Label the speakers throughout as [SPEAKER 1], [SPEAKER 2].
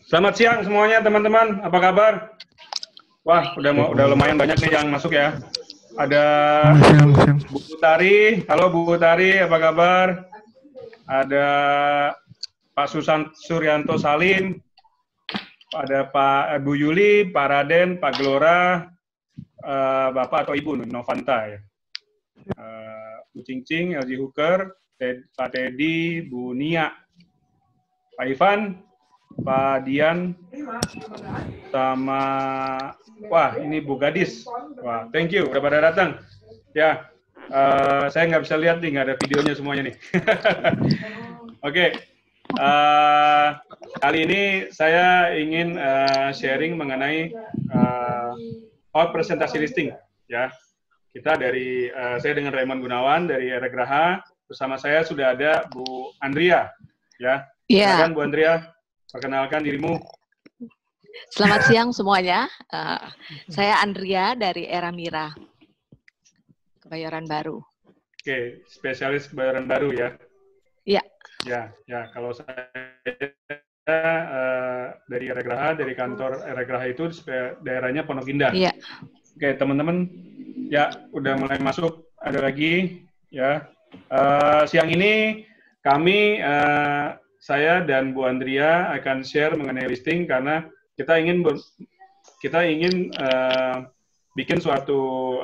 [SPEAKER 1] Selamat siang semuanya teman-teman, apa kabar? Wah, udah lumayan banyak nih yang masuk ya. Ada Bu Tari, halo Bu Tari, apa kabar? Ada Pak Suryanto Salim, ada Pak Bu Yuli, Pak Raden, Pak Gelora, Bapak atau Ibu Novanta ya. Bu Cincing, LG Hooker, Pak Teddy, Bu Nia, Pak Ivan, Pak Dian, sama wah ini Bu Gadis. Wah, thank you udah pada datang. Ya, saya nggak bisa lihat nih, nggak ada videonya semuanya nih. Oke, kali ini saya ingin sharing mengenai hot presentasi listing. Ya, kita dari saya dengan Raymond Gunawan dari Eregraha. Bersama saya sudah ada Bu Andrea. Ya, silakan Bu Andrea, perkenalkan dirimu.
[SPEAKER 2] Selamat siang semuanya. Saya Andrea dari Eramira, Kebayoran Baru.
[SPEAKER 1] Oke, spesialis Kebayoran Baru ya?
[SPEAKER 2] Iya.
[SPEAKER 1] Ya. Kalau saya dari Eregraha, dari kantor Eregraha itu daerahnya Pondok Indah.
[SPEAKER 2] Iya.
[SPEAKER 1] Oke, teman-teman, ya udah mulai masuk. Ada lagi, ya. Siang ini kami, saya dan Bu Andrea akan share mengenai listing karena kita ingin bikin suatu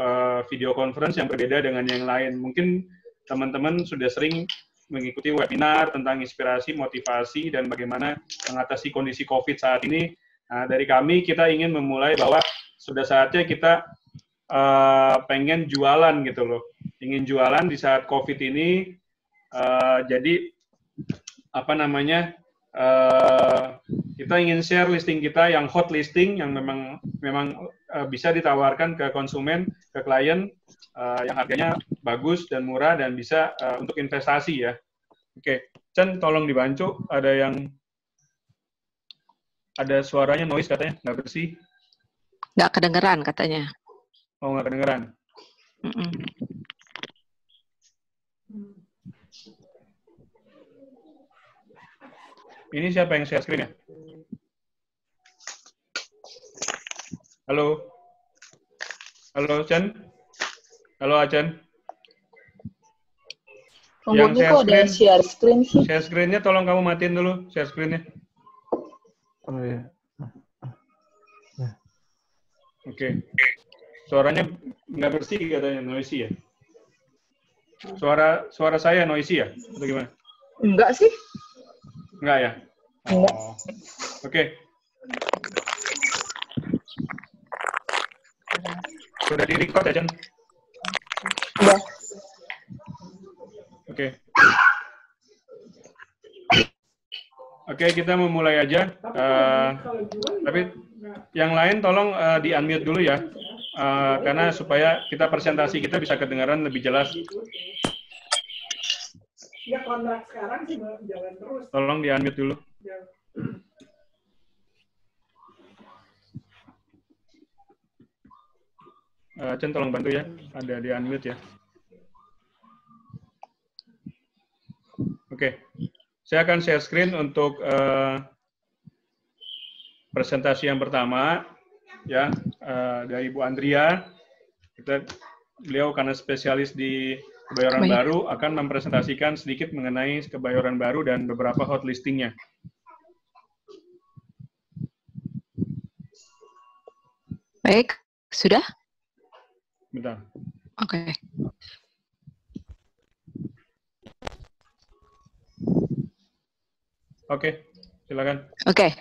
[SPEAKER 1] video conference yang berbeda dengan yang lain. Mungkin teman-teman sudah sering mengikuti webinar tentang inspirasi, motivasi, dan bagaimana mengatasi kondisi COVID saat ini. Nah, dari kami, kita ingin memulai bahwa sudah saatnya kita pengen jualan gitu loh. Ingin jualan di saat COVID ini, jadi apa namanya, kita ingin share listing kita yang hot listing, yang memang bisa ditawarkan ke konsumen, ke klien, yang harganya bagus dan murah dan bisa untuk investasi ya. Oke, Chen tolong dibantu, ada suaranya noise katanya, nggak bersih.
[SPEAKER 2] Nggak kedengeran katanya.
[SPEAKER 1] Oh, nggak kedengeran. Ini siapa yang share screen ya? Halo? Halo, Chen? Halo, Achen?
[SPEAKER 3] Yang kok ada share screen sih?
[SPEAKER 1] Share screen-nya tolong kamu matiin dulu, share screen-nya.
[SPEAKER 4] Oh ya.
[SPEAKER 1] Oke. Suaranya nggak bersih katanya, noisy ya? Suara saya noisy ya? Atau gimana?
[SPEAKER 3] Enggak sih.
[SPEAKER 1] Enggak ya?
[SPEAKER 3] Enggak.
[SPEAKER 1] Oh. Oke. Sudah di-record ya, Chen?
[SPEAKER 3] Udah.
[SPEAKER 1] Oke. Oke, kita memulai aja. Tapi yang lain tolong di-unmute dulu ya. Karena supaya presentasi kita bisa kedengaran lebih jelas.
[SPEAKER 5] Ya kontrak sekarang sih jalan terus.
[SPEAKER 1] Tolong di-unmute dulu. Chen tolong bantu ya, ada di-unmute ya. Oke, saya akan share screen untuk presentasi yang pertama ya, dari Bu Andrea. Beliau karena spesialis di Kebayoran Baru akan mempresentasikan sedikit mengenai Kebayoran Baru dan beberapa hot listingnya.
[SPEAKER 2] Baik, sudah?
[SPEAKER 1] Bentar.
[SPEAKER 2] Oke.
[SPEAKER 1] Oke, silakan.
[SPEAKER 2] Oke.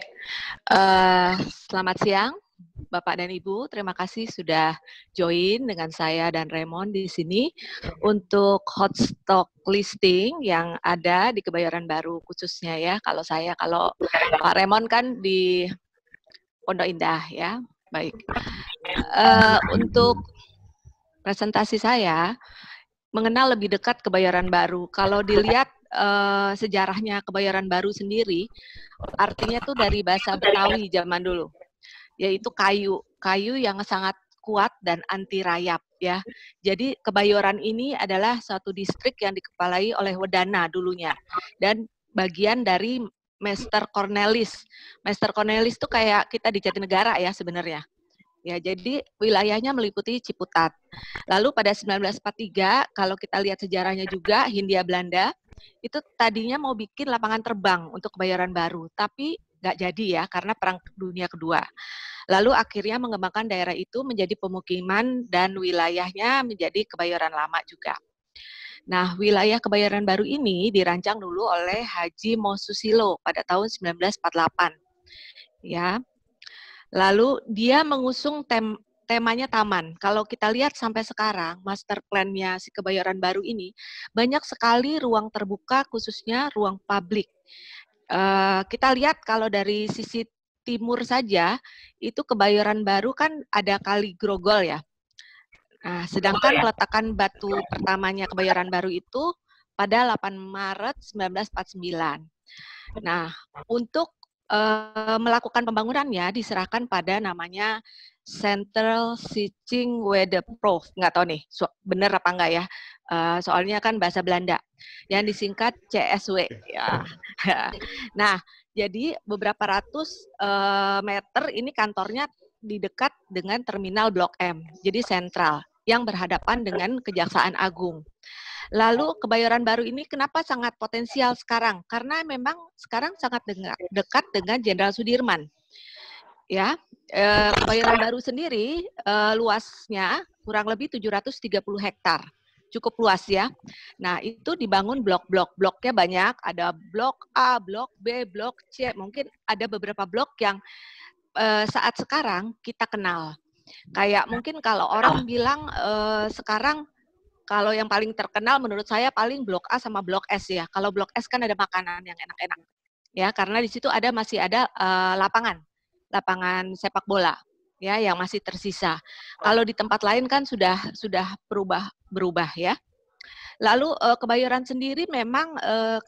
[SPEAKER 2] Selamat siang, Bapak dan Ibu. Terima kasih sudah join dengan saya dan Raymond di sini untuk hot stock listing yang ada di Kebayoran Baru khususnya ya. Kalau Pak Raymond kan di Pondok Indah ya. Baik. Untuk presentasi saya mengenal lebih dekat Kebayoran Baru. Kalau dilihat sejarahnya Kebayoran Baru sendiri, artinya tuh dari bahasa Betawi zaman dulu, yaitu kayu yang sangat kuat dan anti rayap ya. Jadi Kebayoran ini adalah suatu distrik yang dikepalai oleh Wedana dulunya dan bagian dari Master Cornelis. Master Cornelis itu kayak kita di Jatinegara ya sebenarnya. Ya, jadi wilayahnya meliputi Ciputat. Lalu pada 1943, kalau kita lihat sejarahnya juga, Hindia Belanda itu tadinya mau bikin lapangan terbang untuk Kebayoran Baru, tapi nggak jadi ya karena Perang Dunia Kedua. Lalu akhirnya mengembangkan daerah itu menjadi pemukiman dan wilayahnya menjadi Kebayoran Lama juga. Nah, wilayah Kebayoran Baru ini dirancang dulu oleh Haji Mosusilo pada tahun 1948. Ya. Lalu dia mengusung temanya taman. Kalau kita lihat sampai sekarang, master plan-nya si Kebayoran Baru ini, banyak sekali ruang terbuka, khususnya ruang publik. Kita lihat kalau dari sisi timur saja, itu Kebayoran Baru kan ada Kali Grogol ya. Nah, sedangkan peletakan batu pertamanya Kebayoran Baru itu pada 8 Maret 1949. Nah, untuk melakukan pembangunannya diserahkan pada namanya Central Sitting Waterproof. Nggak tahu nih, bener apa enggak ya. Soalnya kan bahasa Belanda. Yang disingkat CSW. Ya. Nah, jadi beberapa ratus meter ini kantornya di dekat dengan terminal Blok M. Jadi sentral, yang berhadapan dengan Kejaksaan Agung. Lalu Kebayoran Baru ini kenapa sangat potensial sekarang? Karena memang sekarang sangat dekat dengan Jenderal Sudirman. Ya, Kebayoran Baru sendiri luasnya kurang lebih 730 hektar. Cukup luas ya. Nah, itu dibangun blok-blok. Bloknya banyak, ada blok A, blok B, blok C. Mungkin ada beberapa blok yang saat sekarang kita kenal. Kayak mungkin kalau orang bilang sekarang kalau yang paling terkenal menurut saya paling Blok A sama Blok S ya. Kalau Blok S kan ada makanan yang enak-enak. Ya, karena di situ masih ada lapangan sepak bola ya yang masih tersisa. Kalau di tempat lain kan sudah berubah ya. Lalu Kebayoran sendiri memang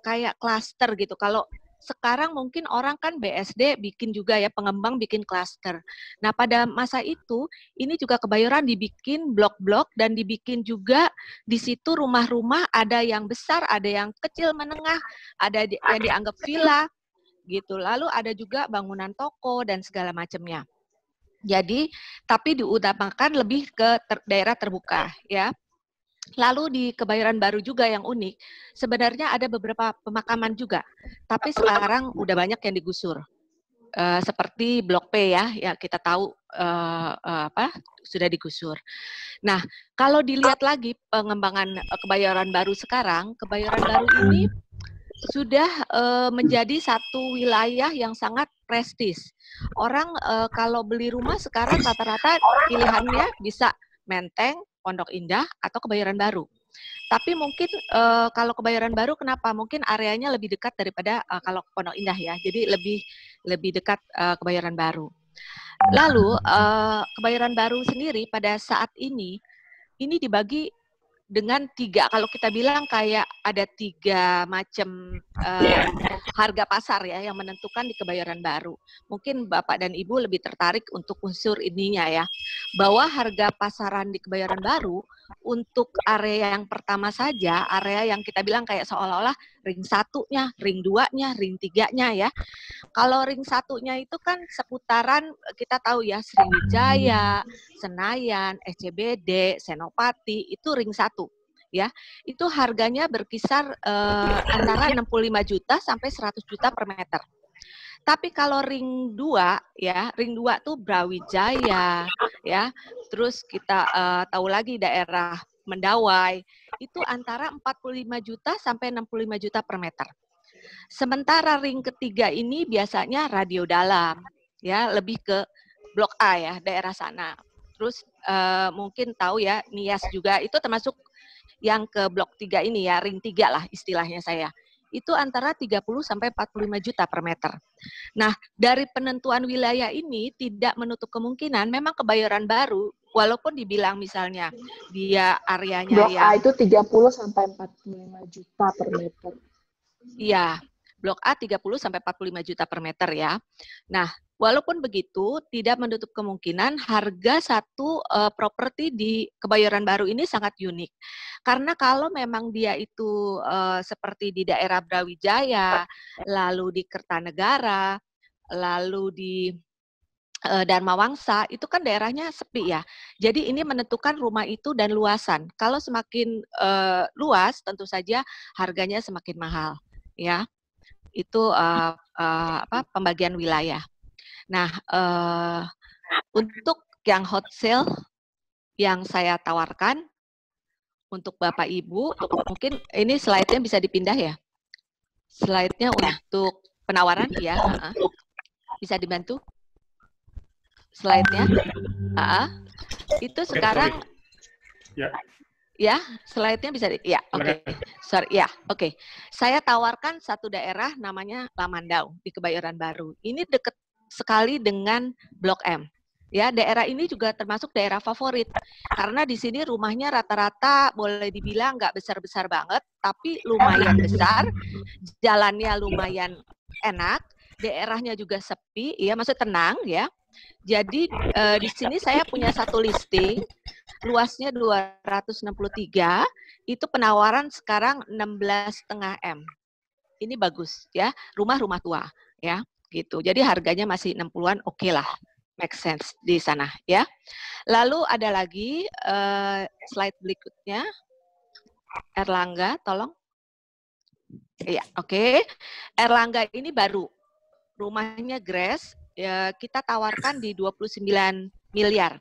[SPEAKER 2] kayak klaster gitu. Kalau sekarang mungkin orang kan BSD bikin juga ya, pengembang bikin klaster. Nah, pada masa itu, ini juga Kebayoran dibikin blok-blok dan dibikin juga di situ rumah-rumah, ada yang besar, ada yang kecil menengah, ada yang dianggap villa, gitu. Lalu ada juga bangunan toko dan segala macamnya. Jadi, tapi diutamakan lebih ke daerah terbuka, ya. Lalu di Kebayoran Baru juga yang unik, sebenarnya ada beberapa pemakaman juga, tapi sekarang udah banyak yang digusur. Seperti Blok P ya kita tahu sudah digusur. Nah, kalau dilihat lagi pengembangan Kebayoran Baru sekarang, Kebayoran Baru ini sudah menjadi satu wilayah yang sangat prestis. Orang kalau beli rumah sekarang rata-rata pilihannya bisa Menteng, Pondok Indah, atau Kebayoran Baru. Tapi mungkin kalau Kebayoran Baru kenapa? Mungkin areanya lebih dekat daripada kalau Pondok Indah ya. Jadi lebih dekat Kebayoran Baru. Lalu Kebayoran Baru sendiri pada saat ini dibagi dengan 3, kalau kita bilang kayak ada 3 macam harga pasar ya yang menentukan di Kebayoran Baru. Mungkin Bapak dan Ibu lebih tertarik untuk unsur ininya ya, bahwa harga pasaran di Kebayoran Baru untuk area yang pertama saja, area yang kita bilang kayak seolah-olah ring 1-nya, ring 2-nya, ring 3-nya ya. Kalau ring 1-nya itu kan seputaran kita tahu ya, Sriwijaya, Senayan, SCBD, Senopati, itu ring 1 ya. Itu harganya berkisar antara 65 juta sampai 100 juta per meter. Tapi kalau ring 2 ya, ring 2 tuh Brawijaya ya. Terus kita tahu lagi daerah Mendawai, itu antara 45 juta sampai 65 juta per meter. Sementara ring ketiga ini biasanya radio dalam, ya lebih ke Blok A ya, daerah sana. Terus mungkin tahu ya, Nias juga itu termasuk yang ke Blok 3 ini ya, ring 3 lah istilahnya saya. Itu antara 30 sampai 45 juta per meter. Nah, dari penentuan wilayah ini tidak menutup kemungkinan memang Kebayoran Baru, walaupun dibilang misalnya dia areanya
[SPEAKER 3] Blok
[SPEAKER 2] yang
[SPEAKER 3] A itu 30 sampai 45 juta per meter.
[SPEAKER 2] iya, Blok A 30 sampai 45 juta per meter ya. Nah, walaupun begitu tidak menutup kemungkinan harga satu properti di Kebayoran Baru ini sangat unik. Karena kalau memang dia itu seperti di daerah Brawijaya, lalu di Kertanegara, lalu di Dharma Wangsa, itu kan daerahnya sepi ya. Jadi ini menentukan rumah itu dan luasan. Kalau semakin luas, tentu saja harganya semakin mahal, ya. Itu pembagian wilayah. Nah, untuk yang hot sale yang saya tawarkan untuk Bapak Ibu, mungkin ini slide-nya bisa dipindah ya. Slide-nya untuk penawaran ya, bisa dibantu. Slide-nya, itu sekarang. Ya, slide-nya bisa ya, oke. Sorry, ya, oke. Saya tawarkan satu daerah namanya Lamandau di Kebayoran Baru. Ini dekat sekali dengan Blok M. Ya, daerah ini juga termasuk daerah favorit. Karena di sini rumahnya rata-rata boleh dibilang nggak besar-besar banget, tapi lumayan besar, jalannya lumayan enak, daerahnya juga sepi, ya maksud tenang ya. Jadi di sini saya punya satu listing, luasnya 263, itu penawaran sekarang 16,5 M. Ini bagus ya, rumah tua ya, gitu. Jadi harganya masih 60-an, oke lah, make sense di sana ya. Lalu ada lagi slide berikutnya, Erlangga, tolong. Iya, oke. Erlangga ini baru, rumahnya Grace, ya, kita tawarkan di 29 miliar.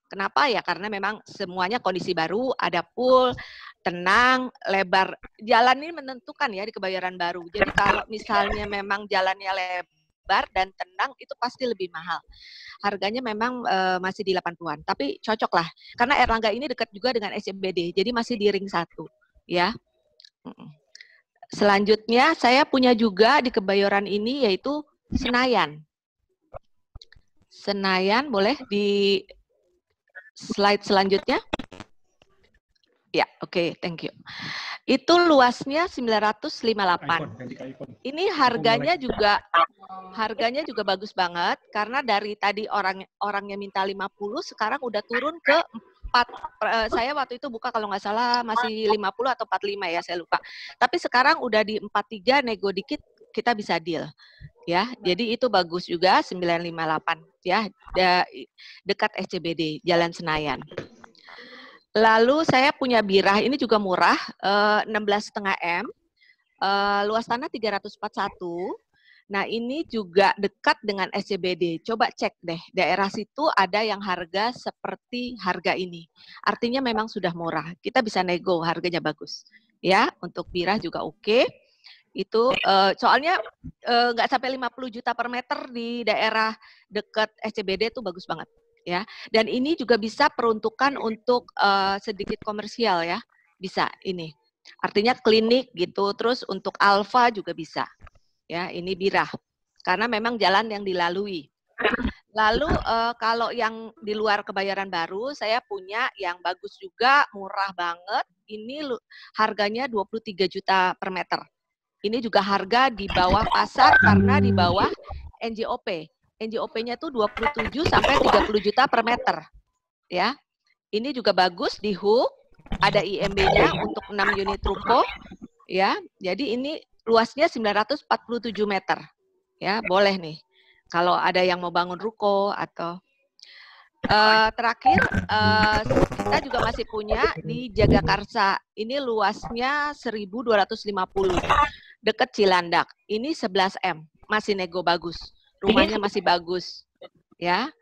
[SPEAKER 2] Kenapa ya? Karena memang semuanya kondisi baru, ada pool, tenang, lebar. Jalan ini menentukan ya di Kebayoran Baru. Jadi kalau misalnya memang jalannya lebar dan tenang, itu pasti lebih mahal. Harganya memang masih di 80-an, tapi cocok lah. Karena Erlangga ini dekat juga dengan SCBD, jadi masih di ring 1. Ya. Selanjutnya, saya punya juga di Kebayoran ini, yaitu Senayan. Senayan, boleh di slide selanjutnya? Ya, oke, thank you. Itu luasnya 958. Ini harganya juga bagus banget karena dari tadi orangnya minta 50, sekarang udah turun ke 4. Saya waktu itu buka kalau nggak salah masih 50 atau 45 ya, saya lupa. Tapi sekarang udah di 43, nego dikit kita bisa deal. Ya, jadi itu bagus juga 958 ya, dekat SCBD Jalan Senayan. Lalu saya punya Birah, ini juga murah, 16,5 M, luas tanah 341. Nah, ini juga dekat dengan SCBD. Coba cek deh, daerah situ ada yang harga seperti harga ini. Artinya memang sudah murah. Kita bisa nego, harganya bagus. Ya, untuk Birah juga oke. Itu soalnya nggak sampai 50 juta per meter di daerah dekat SCBD itu bagus banget ya. Dan ini juga bisa peruntukan untuk sedikit komersial ya, bisa ini. Artinya klinik gitu, terus untuk Alfa juga bisa. Ya, ini Birah. Karena memang jalan yang dilalui. Lalu kalau yang di luar Kebayoran Baru, saya punya yang bagus juga, murah banget. Ini harganya 23 juta per meter. Ini juga harga di bawah pasar karena di bawah NJOP. NJOP-nya tuh 27 sampai 30 juta per meter. Ya. Ini juga bagus di HUK, ada IMB-nya untuk 6 unit ruko. Ya. Jadi ini luasnya 947 meter. Ya, boleh nih. Kalau ada yang mau bangun ruko atau terakhir kita juga masih punya di Jagakarsa. Ini luasnya 1.250. Dekat Cilandak. Ini 11 M, masih nego bagus. Rumahnya masih bagus. Ya.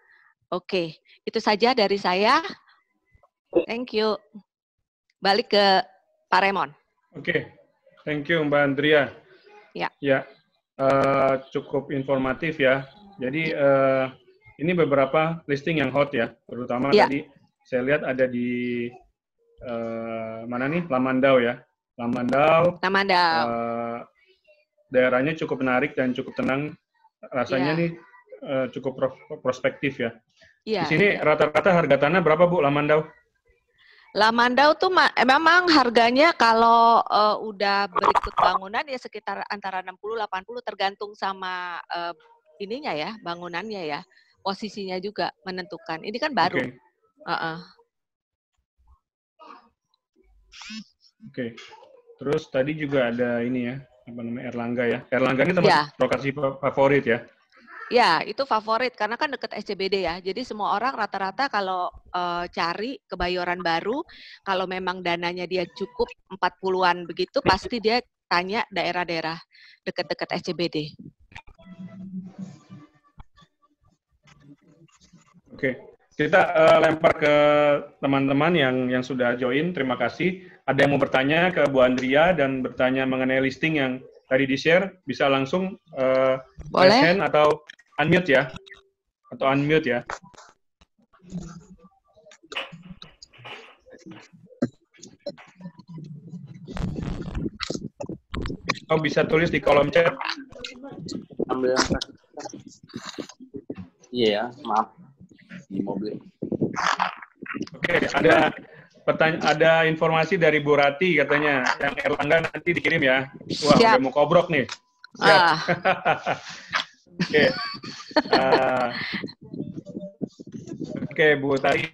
[SPEAKER 2] Oke, itu saja dari saya. Thank you. Balik ke Pak Raymond.
[SPEAKER 1] Oke. Thank you Mbak Andrea.
[SPEAKER 2] Ya.
[SPEAKER 1] Ya. Cukup informatif ya. Jadi ini beberapa listing yang hot ya, terutama tadi saya lihat ada di mana nih, Lamandau ya. Lamandau. Daerahnya cukup menarik dan cukup tenang. Rasanya nih cukup prospektif ya. Di sini rata-rata harga tanah berapa Bu Lamandau?
[SPEAKER 2] Lamandau tuh memang harganya kalau udah berikut bangunan ya sekitar antara 60-80 tergantung sama ininya ya, bangunannya ya. Posisinya juga menentukan. Ini kan baru.
[SPEAKER 1] Oke. Oke. Terus tadi juga ada ini ya, apa namanya, Erlangga ya. Erlangga ini termasuk lokasi favorit ya?
[SPEAKER 2] Ya, itu favorit karena kan deket SCBD ya. Jadi semua orang rata-rata kalau cari Kebayoran Baru, kalau memang dananya dia cukup 40-an begitu, pasti dia tanya daerah-daerah deket-deket SCBD.
[SPEAKER 1] Oke, kita lempar ke teman-teman yang sudah join. Terima kasih. Ada yang mau bertanya ke Bu Andrea dan bertanya mengenai listing yang tadi di-share, bisa langsung raise hand atau unmute ya. Atau unmute ya. Oh, bisa tulis di kolom chat.
[SPEAKER 6] Ambil yang iya ya, maaf. Di mobil.
[SPEAKER 1] Oke, ada informasi dari Bu Rati katanya, yang Erlangga nanti dikirim ya. Wah,
[SPEAKER 2] Siap.
[SPEAKER 1] udah mau kobrok nih. Siap. Oke. Oke, Bu Tari.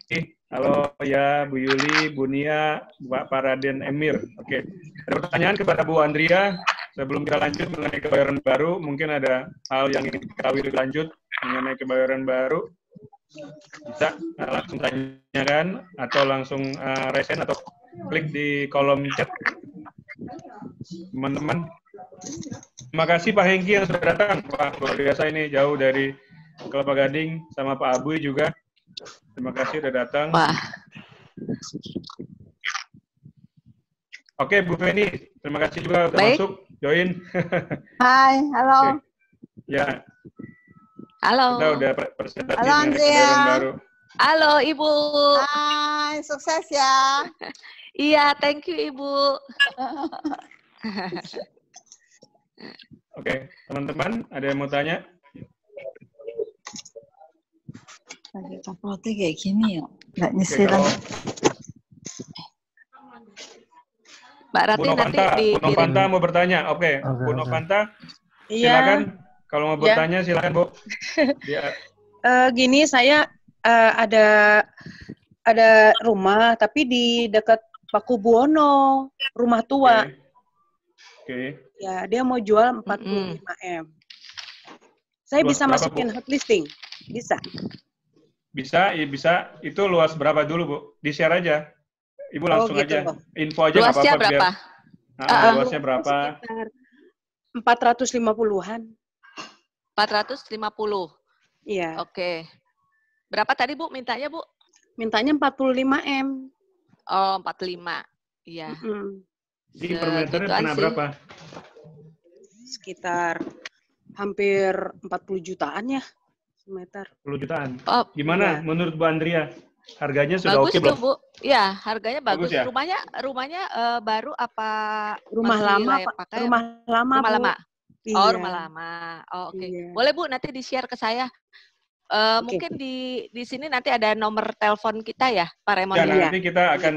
[SPEAKER 1] Halo ya, Bu Yuli, Bu Nia, Pak Paraden Emir. Oke. Ada pertanyaan kepada Bu Andrea sebelum kita lanjut mengenai Kebayoran Baru. Mungkin ada hal yang ingin diketahui lebih lanjut mengenai Kebayoran Baru. Bisa langsung tanyakan atau langsung raise hand atau klik di kolom chat teman-teman. Terima kasih Pak Hengki yang sudah datang. Pak, luar biasa ini jauh dari Kelapa Gading, sama Pak Abuy juga. Terima kasih sudah datang.
[SPEAKER 2] Wah.
[SPEAKER 1] Oke, Bu Feni, terima kasih juga sudah masuk, join.
[SPEAKER 7] Hai, halo.
[SPEAKER 1] Oke. Ya.
[SPEAKER 2] Halo.
[SPEAKER 1] Kita udah presentasi
[SPEAKER 7] Halo, Andrea.
[SPEAKER 1] Baru.
[SPEAKER 2] Halo, Ibu.
[SPEAKER 7] Hai, sukses ya.
[SPEAKER 2] Iya, thank you, Ibu.
[SPEAKER 1] Oke, teman-teman, ada yang mau tanya?
[SPEAKER 7] Lagi uploadnya kayak gini ya, nggak
[SPEAKER 1] Oke,
[SPEAKER 7] nyisiran.
[SPEAKER 1] kalau
[SPEAKER 2] Mbak Rati
[SPEAKER 1] Bu
[SPEAKER 2] nanti
[SPEAKER 1] Novanta,
[SPEAKER 2] dikirim.
[SPEAKER 1] Bu Novanta mau bertanya. Oke, Bu Novanta, silakan. Kalau mau bertanya, silakan Bu. Ya.
[SPEAKER 8] Gini, saya ada rumah, tapi di dekat Paku Buwono, rumah tua.
[SPEAKER 1] Oke.
[SPEAKER 8] Ya, dia mau jual 45 M. Saya
[SPEAKER 1] Luas
[SPEAKER 8] bisa
[SPEAKER 1] berapa,
[SPEAKER 8] masukin
[SPEAKER 1] Bu?
[SPEAKER 8] hot listing, bisa.
[SPEAKER 1] Bisa, ya bisa. Itu luas berapa dulu, Bu? Di-share aja. Ibu langsung
[SPEAKER 8] gitu
[SPEAKER 1] aja.
[SPEAKER 8] loh.
[SPEAKER 1] Info aja nggak
[SPEAKER 2] Luasnya
[SPEAKER 1] apa-apa.
[SPEAKER 2] berapa?
[SPEAKER 1] Luasnya berapa?
[SPEAKER 8] Sekitar 450-an.
[SPEAKER 2] 450.
[SPEAKER 8] Iya.
[SPEAKER 2] Oke. Berapa tadi, Bu, mintanya, Bu?
[SPEAKER 8] Mintanya 45 M.
[SPEAKER 2] Oh, 45. Iya.
[SPEAKER 1] Di per meternya
[SPEAKER 2] Segituan
[SPEAKER 1] kena
[SPEAKER 2] sih.
[SPEAKER 1] berapa?
[SPEAKER 8] Sekitar hampir 40 jutaan ya, semeter.
[SPEAKER 1] 10 jutaan.
[SPEAKER 2] Oh,
[SPEAKER 1] Gimana
[SPEAKER 8] iya.
[SPEAKER 1] menurut Bu Andrea? Harganya sudah
[SPEAKER 2] bagus
[SPEAKER 1] oke
[SPEAKER 2] tuh,
[SPEAKER 1] belum?
[SPEAKER 2] Bu. Ya, harganya bagus.
[SPEAKER 1] Bagus ya?
[SPEAKER 2] Rumahnya baru apa
[SPEAKER 8] Rumah
[SPEAKER 2] masih
[SPEAKER 8] lama,
[SPEAKER 2] layak
[SPEAKER 8] Pak.
[SPEAKER 2] pakai?
[SPEAKER 8] Rumah lama,
[SPEAKER 2] Rumah
[SPEAKER 8] Bu.
[SPEAKER 2] lama.
[SPEAKER 8] Iya.
[SPEAKER 2] Oh, rumah lama. Oh, oke.
[SPEAKER 8] Iya.
[SPEAKER 2] Boleh, Bu, nanti di-share ke saya.
[SPEAKER 8] Oke.
[SPEAKER 2] Mungkin di sini nanti ada nomor telepon kita ya, Pak Raymond.
[SPEAKER 1] Ya,
[SPEAKER 8] Iya.
[SPEAKER 1] nanti kita akan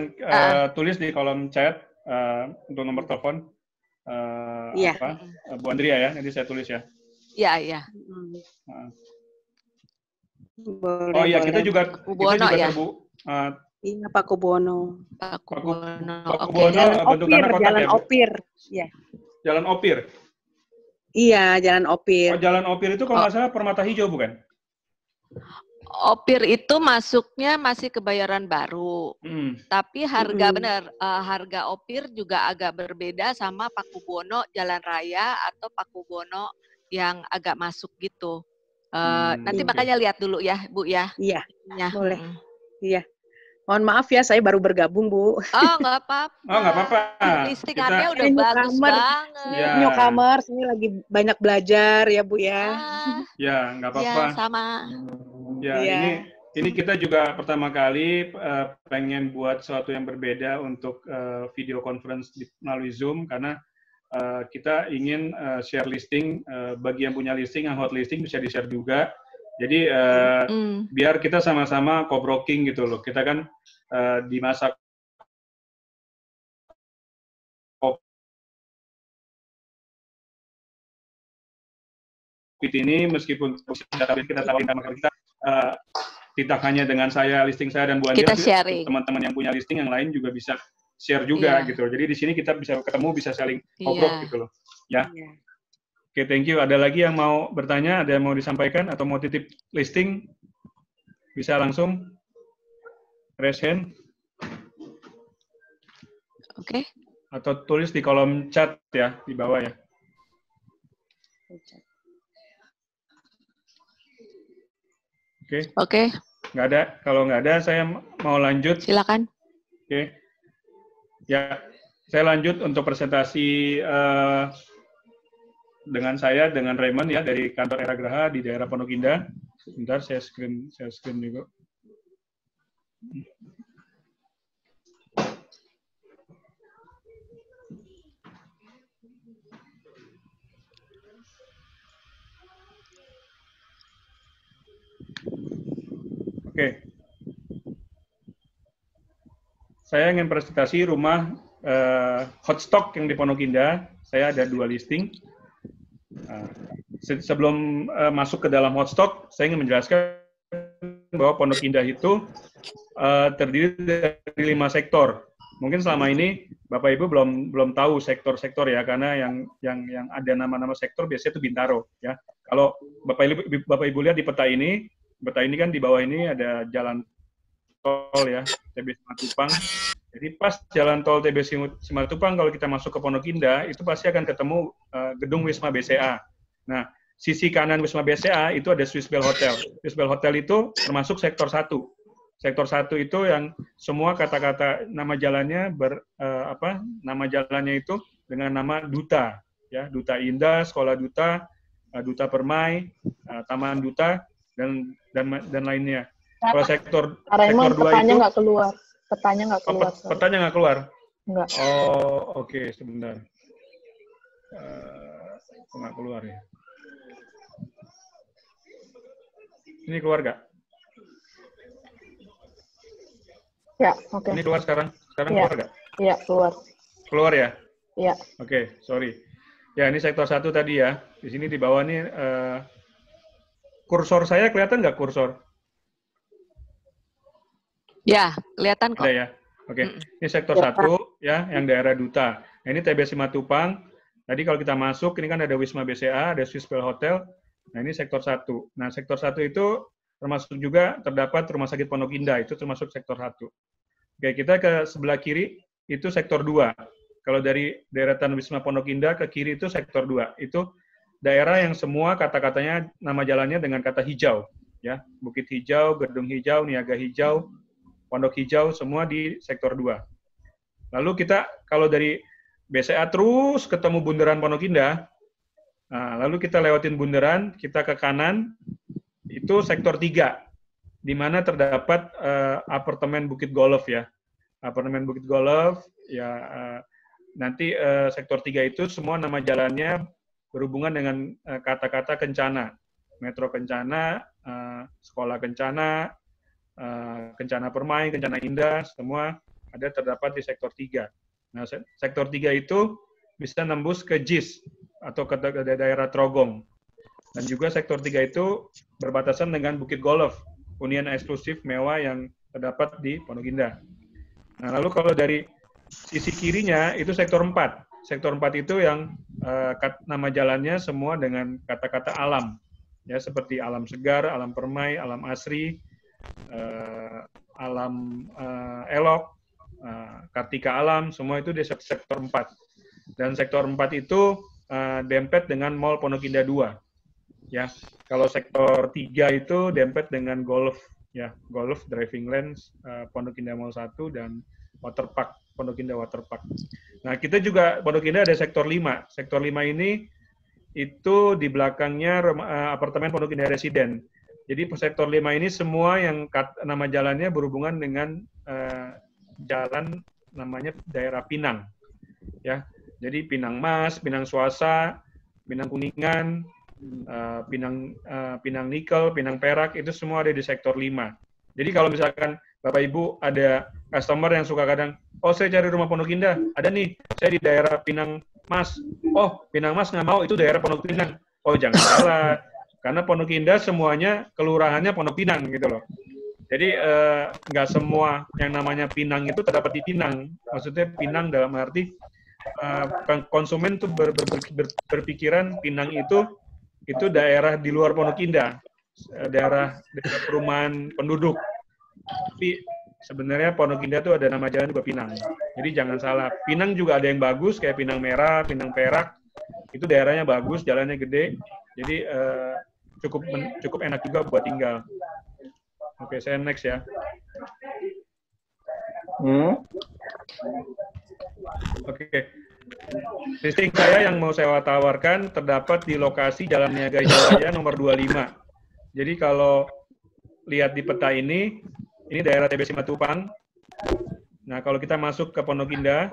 [SPEAKER 1] tulis di kolom chat untuk nomor telepon
[SPEAKER 8] Iya.
[SPEAKER 1] Bu Andrea ya. Nanti saya tulis ya.
[SPEAKER 2] Iya, iya.
[SPEAKER 8] Boleh,
[SPEAKER 1] Oh iya,
[SPEAKER 8] boleh.
[SPEAKER 1] kita juga
[SPEAKER 2] Buwono ya?
[SPEAKER 8] Iya, Paku Buwono.
[SPEAKER 2] Paku Buwono.
[SPEAKER 1] Paku
[SPEAKER 2] Oke.
[SPEAKER 1] Buwono
[SPEAKER 8] Jalan
[SPEAKER 1] bentukannya
[SPEAKER 8] Opir,
[SPEAKER 1] kotak
[SPEAKER 8] Jalan
[SPEAKER 1] ya, Bu?
[SPEAKER 8] Opir. Iya.
[SPEAKER 1] Jalan Opir.
[SPEAKER 8] Iya, Jalan Opir.
[SPEAKER 1] Oh, Jalan Opir itu kalau nggak salah Permata Hijau bukan?
[SPEAKER 2] Opir itu masuknya masih Kebayoran Baru. Tapi harga benar, harga Opir juga agak berbeda sama Paku Buwono Jalan Raya atau Paku Buwono yang agak masuk gitu. Nanti
[SPEAKER 8] Iya.
[SPEAKER 2] makanya lihat dulu ya, Bu ya.
[SPEAKER 8] Iya,
[SPEAKER 2] Ya.
[SPEAKER 8] boleh. Iya. Mohon maaf ya, saya baru bergabung, Bu.
[SPEAKER 2] Oh, nggak apa-apa.
[SPEAKER 1] Oh, nggak apa-apa.
[SPEAKER 2] Listingannya udah
[SPEAKER 8] Ini
[SPEAKER 2] bagus
[SPEAKER 8] newcomer.
[SPEAKER 2] banget.
[SPEAKER 1] Ya.
[SPEAKER 8] Newcomers, ini lagi banyak belajar ya, Bu ya.
[SPEAKER 1] Ya, nggak
[SPEAKER 2] Ya,
[SPEAKER 1] apa-apa.
[SPEAKER 2] sama.
[SPEAKER 1] Ya,
[SPEAKER 8] Iya.
[SPEAKER 1] ini kita juga pertama kali pengen buat sesuatu yang berbeda untuk video conference melalui Zoom karena kita ingin share listing bagi yang punya listing, yang hot listing bisa di-share juga. Jadi biar kita sama-sama co-broking gitu loh. Kita kan di masa COVID ini, meskipun kita tahu kita tidak hanya dengan saya, listing saya dan Bu Andi,
[SPEAKER 2] Kita sharing.
[SPEAKER 1] teman-teman yang punya listing yang lain juga bisa share juga gitu. Jadi di sini kita bisa ketemu, bisa saling ngobrol gitu loh. Ya. Oke, thank you. Ada lagi yang mau bertanya, ada yang mau disampaikan atau mau titip listing? Bisa langsung raise hand.
[SPEAKER 2] Oke.
[SPEAKER 1] Atau tulis di kolom chat ya, di bawah ya. Oke. Nggak ada. Kalau nggak ada, saya mau lanjut.
[SPEAKER 2] Silakan.
[SPEAKER 1] Oke. Ya, saya lanjut untuk presentasi dengan saya, dengan Raymond ya, dari kantor Era Graha di daerah Pondok Indah. Sebentar, saya screen juga. Oke. Saya ingin presentasi rumah Hotstock yang di Pondok Indah. Saya ada 2 listing. Sebelum masuk ke dalam Hotstock, saya ingin menjelaskan bahwa Pondok Indah itu terdiri dari 5 sektor. Mungkin selama ini Bapak Ibu belum tahu sektor-sektor ya, karena yang ada nama-nama sektor biasanya itu Bintaro ya. Kalau Bapak Ibu lihat di peta ini kan di bawah ini ada jalan tol ya, TB Simatupang. Jadi pas jalan tol TB Simatupang, kalau kita masuk ke Pondok Indah, itu pasti akan ketemu gedung Wisma BCA. Nah, sisi kanan Wisma BCA itu ada Swiss Bell Hotel. Swiss Bell Hotel itu termasuk sektor 1. Sektor 1 itu yang semua kata-kata nama jalannya nama jalannya itu dengan nama duta ya, Duta Indah, Sekolah Duta, Duta Permai, Taman Duta dan lainnya. Kalau sektor 2
[SPEAKER 3] petanya
[SPEAKER 1] itu
[SPEAKER 3] nggak keluar. Petanya nggak keluar.
[SPEAKER 1] Petanya nggak keluar?
[SPEAKER 3] Nggak.
[SPEAKER 1] Oh, oke, sebentar. Nggak keluar ya. Ini keluar nggak?
[SPEAKER 3] Ya, oke.
[SPEAKER 1] Ini keluar sekarang? Sekarang
[SPEAKER 3] Ya.
[SPEAKER 1] keluar nggak?
[SPEAKER 3] Iya, keluar.
[SPEAKER 1] Keluar ya?
[SPEAKER 3] Iya.
[SPEAKER 1] Oke, sorry. Ya, ini sektor 1 tadi ya. Di sini di bawah nih, kursor saya kelihatan nggak kursor?
[SPEAKER 2] Ya, kelihatan kok.
[SPEAKER 1] Ada ya? Oke. Ini sektor 1 ya, yang daerah Duta. Nah, ini TB Simatupang. Tadi kalau kita masuk, ini kan ada Wisma BCA, ada Swiss Bell Hotel. Nah, ini sektor 1. Nah, sektor 1 itu termasuk juga terdapat Rumah Sakit Pondok Indah, itu termasuk sektor 1. Oke, kita ke sebelah kiri, itu sektor 2. Kalau dari deretan Wisma Pondok Indah ke kiri itu sektor 2. Itu daerah yang semua kata-katanya, nama jalannya dengan kata hijau. Ya, Bukit Hijau, Gedung Hijau, Niaga Hijau, Pondok Hijau, semua di sektor 2. Lalu kita, kalau dari BCA terus ketemu bundaran Pondok Indah, nah, lalu kita lewatin bundaran, kita ke kanan, itu sektor 3, di mana terdapat apartemen Bukit Golf ya. Apartemen Bukit Golf, ya nanti sektor 3 itu semua nama jalannya berhubungan dengan kata-kata Kencana. Metro Kencana, Sekolah Kencana, Kencana Permai, Kencana Indah, semua ada terdapat di sektor 3. Nah, sektor 3 itu bisa nembus ke JIS atau ke daerah Trogong. Dan juga sektor 3 itu berbatasan dengan Bukit Golf, hunian eksklusif mewah yang terdapat di Pondok Indah. Nah, lalu kalau dari sisi kirinya itu sektor 4. Sektor 4 itu yang nama jalannya semua dengan kata-kata alam. Ya, seperti alam segar, alam permai, alam asri, alam elok, Kartika Alam, semua itu di sektor 4. Dan sektor 4 itu dempet dengan Mall Pondok Indah 2. Ya, kalau sektor 3 itu dempet dengan golf, ya, golf, driving range, Pondok Indah Mall 1 dan Waterpark, Pondok Indah Waterpark. Nah, kita juga Pondok Indah ada sektor 5. Sektor 5 ini itu di belakangnya apartemen Pondok Indah Residen. Jadi sektor 5 ini semua yang nama jalannya berhubungan dengan jalan namanya daerah Pinang. Ya. Jadi Pinang Mas, Pinang Suasa, Pinang Kuningan, Pinang Nikel, Pinang Perak, itu semua ada di sektor 5. Jadi kalau misalkan Bapak Ibu ada customer yang suka kadang, oh saya cari rumah Pondok Indah, ada nih, saya di daerah Pinang Mas. Oh, Pinang Mas nggak mau, itu daerah Pondok Pinang. Oh, jangan salah. Karena Pondok Indah semuanya kelurahannya Pondok Pinang gitu loh. Jadi nggak semua yang namanya Pinang itu terdapat di Pinang. Maksudnya Pinang dalam arti konsumen tuh berpikiran Pinang itu daerah di luar Pondok Indah, daerah perumahan penduduk. Tapi sebenarnya Pondok Indah tuh ada nama jalan juga Pinang. Jadi jangan salah. Pinang juga ada yang bagus kayak Pinang Merah, Pinang Perak. Itu daerahnya bagus, jalannya gede. Jadi cukup enak juga buat tinggal. Oke, saya next ya. Oke. Listing saya yang mau saya tawarkan terdapat di lokasi Jalan Niaga Hijau Raya nomor 25. Jadi kalau lihat di peta ini daerah TBC Matupang. Nah, kalau kita masuk ke Pondok Indah,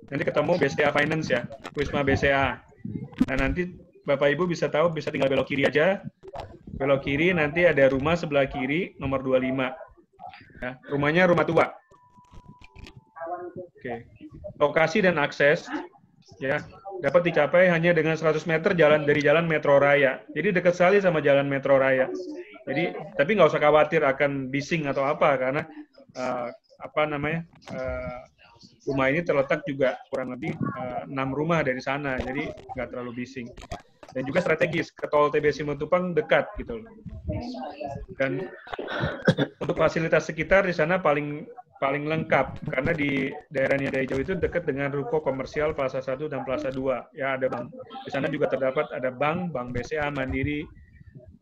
[SPEAKER 1] nanti ketemu BCA Finance ya, Wisma BCA. Nah, nanti Bapak Ibu bisa tahu, bisa tinggal belok kiri aja. Belok kiri, nanti ada rumah sebelah kiri, nomor 25. Ya, rumahnya rumah tua. Oke. Lokasi dan akses, ya, dapat dicapai hanya dengan 100 meter dari jalan Metro Raya. Jadi dekat sekali sama jalan Metro Raya. Jadi, tapi nggak usah khawatir akan bising atau apa, karena rumah ini terletak juga kurang lebih 6 rumah dari sana, jadi nggak terlalu bising. Dan juga strategis, ke tol TBC Matupang dekat gitu loh. Dan untuk fasilitas sekitar di sana paling lengkap, karena di daerah Niaga Hijau itu dekat dengan ruko komersial Plaza 1 dan Plaza 2. Ya, ada bank. Di sana juga terdapat ada bank BCA, Mandiri,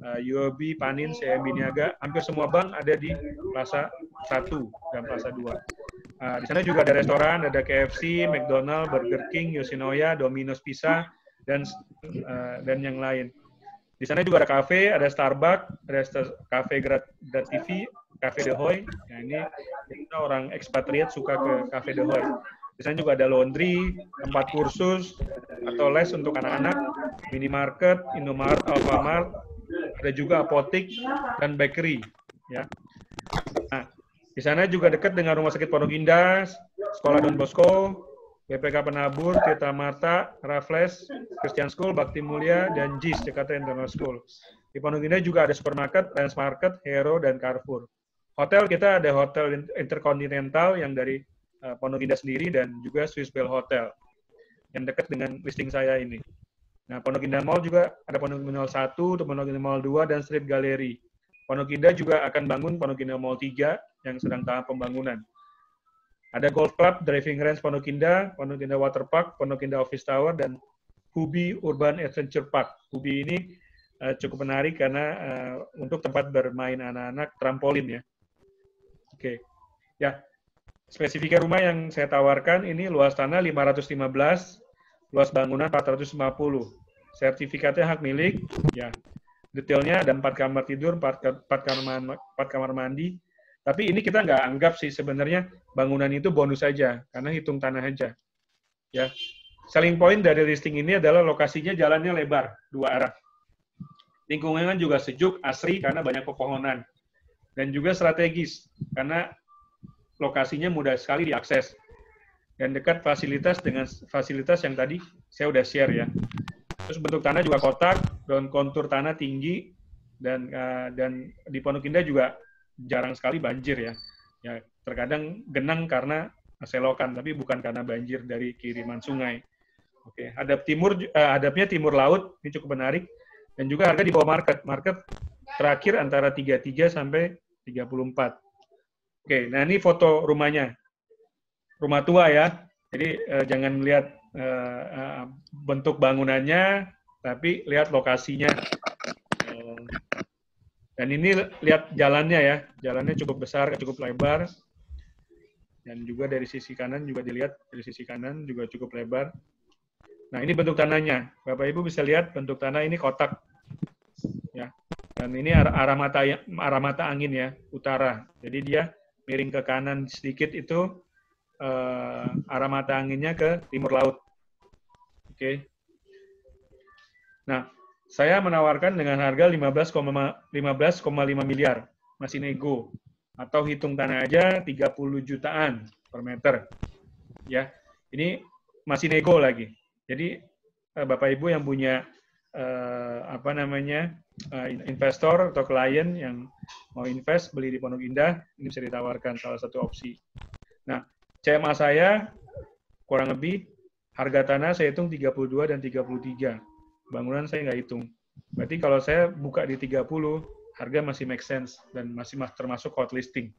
[SPEAKER 1] UOB, Panin, CIMB Niaga, hampir semua bank ada di Plaza 1 dan Plaza 2. Di sana juga ada restoran, ada KFC, McDonald, Burger King, Yoshinoya, Domino's Pizza, dan yang lain. Di sana juga ada kafe, ada Starbucks, ada kafe Grad TV, Cafe de Hoy. Nah, ini kita orang ekspatriat suka ke Cafe de Hoy. Di sana juga ada laundry, tempat kursus atau les untuk anak-anak, minimarket, Indomaret, Alfamart, ada juga apotik dan bakery, ya. Nah, di sana juga dekat dengan Rumah Sakit Pondok Indah, Sekolah Don Bosco, BPK Penabur, Tirta Marta, Raffles, Christian School, Bakti Mulia, dan JIS, Jakarta International School. Di Pondok Indah juga ada supermarket, Transmarket, Hero, dan Carrefour. Hotel kita ada Hotel Intercontinental yang dari Pondok Indah sendiri, dan juga Swiss Bell Hotel yang dekat dengan listing saya ini. Nah, Pondok Indah Mall juga ada Pondok Indah Mall 1, Pondok Indah Mall 2, dan Street Gallery. Pondok Indah juga akan bangun Pondok Indah Mall 3 yang sedang tahap pembangunan. Ada Golf Club, Driving Range Pondok Indah Water Park, Pondok Indah Office Tower, dan Hubi Urban Adventure Park. Hubi ini cukup menarik karena untuk tempat bermain anak-anak, trampolin ya. Oke. Ya, spesifika rumah yang saya tawarkan ini luas tanah 515, luas bangunan 450. Sertifikatnya hak milik, ya. Detailnya ada 4 kamar tidur, 4 kamar mandi. Tapi ini kita nggak anggap sih sebenarnya bangunan itu bonus saja, karena hitung tanah aja. Ya. Selling point dari listing ini adalah lokasinya jalannya lebar, 2 arah. Lingkungannya juga sejuk, asri karena banyak pepohonan. Dan juga strategis, karena lokasinya mudah sekali diakses. Dan dekat fasilitas dengan fasilitas yang tadi saya udah share ya. Terus bentuk tanah juga kotak, dan kontur tanah tinggi, dan di Pondok Indah juga jarang sekali banjir ya. Ya, terkadang genang karena selokan, tapi bukan karena banjir dari kiriman sungai. Oke, hadapnya timur laut, ini cukup menarik. Dan juga harga di bawah market. Market terakhir antara 33 sampai 34. Oke, nah ini foto rumahnya. Rumah tua ya. Jadi jangan lihat bentuk bangunannya, tapi lihat lokasinya. Dan ini lihat jalannya ya, jalannya cukup besar, cukup lebar. Dan juga dari sisi kanan juga dilihat, dari sisi kanan juga cukup lebar. Nah, ini bentuk tanahnya. Bapak Ibu bisa lihat bentuk tanah ini kotak. Ya. Dan ini arah mata angin ya, utara. Jadi dia miring ke kanan sedikit itu arah mata anginnya ke timur laut. Oke. Nah, saya menawarkan dengan harga 15,5 miliar, masih nego. Atau hitung tanah aja 30 jutaan per meter. Ya, ini masih nego lagi. Jadi Bapak Ibu yang punya investor atau klien yang mau invest beli di Pondok Indah, ini bisa ditawarkan salah satu opsi. Nah, CMA saya kurang lebih harga tanah saya hitung 32 dan 33. Bangunan saya nggak hitung. Berarti kalau saya buka di 30, harga masih make sense dan masih termasuk hot listing.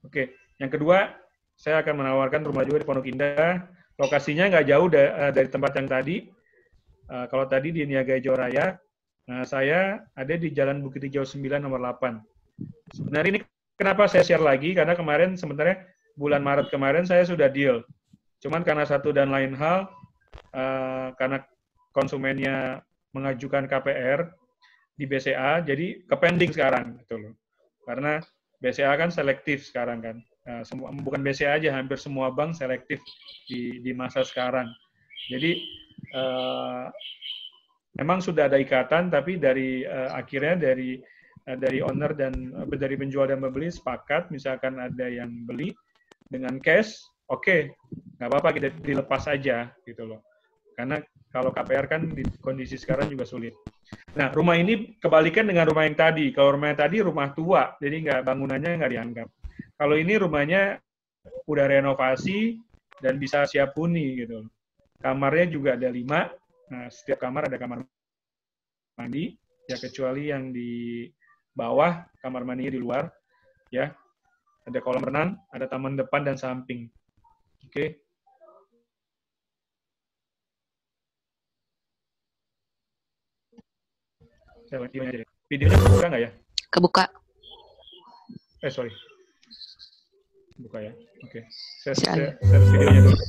[SPEAKER 1] Oke, yang kedua, saya akan menawarkan rumah juga di Pondok Indah. Lokasinya nggak jauh dari tempat yang tadi. Kalau tadi di Niaga Hijau Raya, saya ada di Jalan Bukit Hijau 9 nomor 8. Sebenarnya ini kenapa saya share lagi, karena kemarin sebenarnya bulan Maret kemarin saya sudah deal. Cuman karena satu dan lain hal, karena konsumennya mengajukan KPR di BCA, jadi kepending sekarang. Gitu loh. Karena BCA kan selektif sekarang kan. Bukan BCA aja, hampir semua bank selektif di masa sekarang. Jadi, memang sudah ada ikatan, tapi akhirnya dari owner dan dari penjual dan pembeli sepakat, misalkan ada yang beli dengan cash, oke, nggak apa-apa kita dilepas aja gitu loh. Karena kalau KPR kan di kondisi sekarang juga sulit. Nah, rumah ini kebalikan dengan rumah yang tadi. Kalau rumah yang tadi rumah tua, jadi bangunannya nggak dianggap. Kalau ini rumahnya udah renovasi dan bisa siap huni gitu. Kamarnya juga ada 5. Nah, setiap kamar ada kamar mandi, ya kecuali yang di bawah, kamar mandinya di luar, ya. Ada kolam renang, ada taman depan dan samping. Oke. Saya videonya aja. Videonya kebuka nggak ya?
[SPEAKER 2] Kebuka.
[SPEAKER 1] Sorry. Buka ya. Oke. Saya videonya dulu.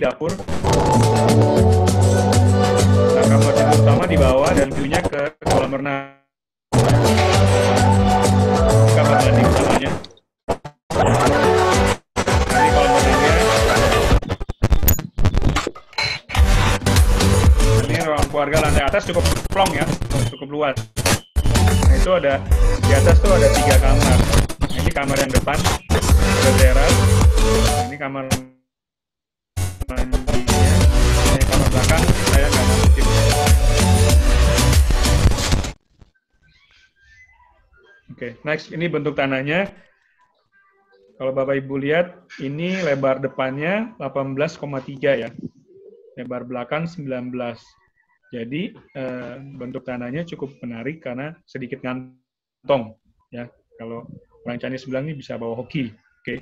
[SPEAKER 1] Dapur. Nah, kamar tidur utama di bawah dan view-nya ke kolam renang. Kamar mandi utamanya. Ini kolam renangnya. Ini ruang keluarga lantai atas cukup plong ya, cukup luas. Nah, itu ada di atas tuh ada 3 kamar. Nah, ini kamar yang depan, ada teras. Ini kamar kamar belakang saya nggak masukin. Oke, next ini bentuk tanahnya. Kalau Bapak Ibu lihat, ini lebar depannya 18,3 ya, lebar belakang 19. Jadi bentuk tanahnya cukup menarik karena sedikit ngantong ya. Kalau orang Chinese bilang ini bisa bawa hoki. Oke,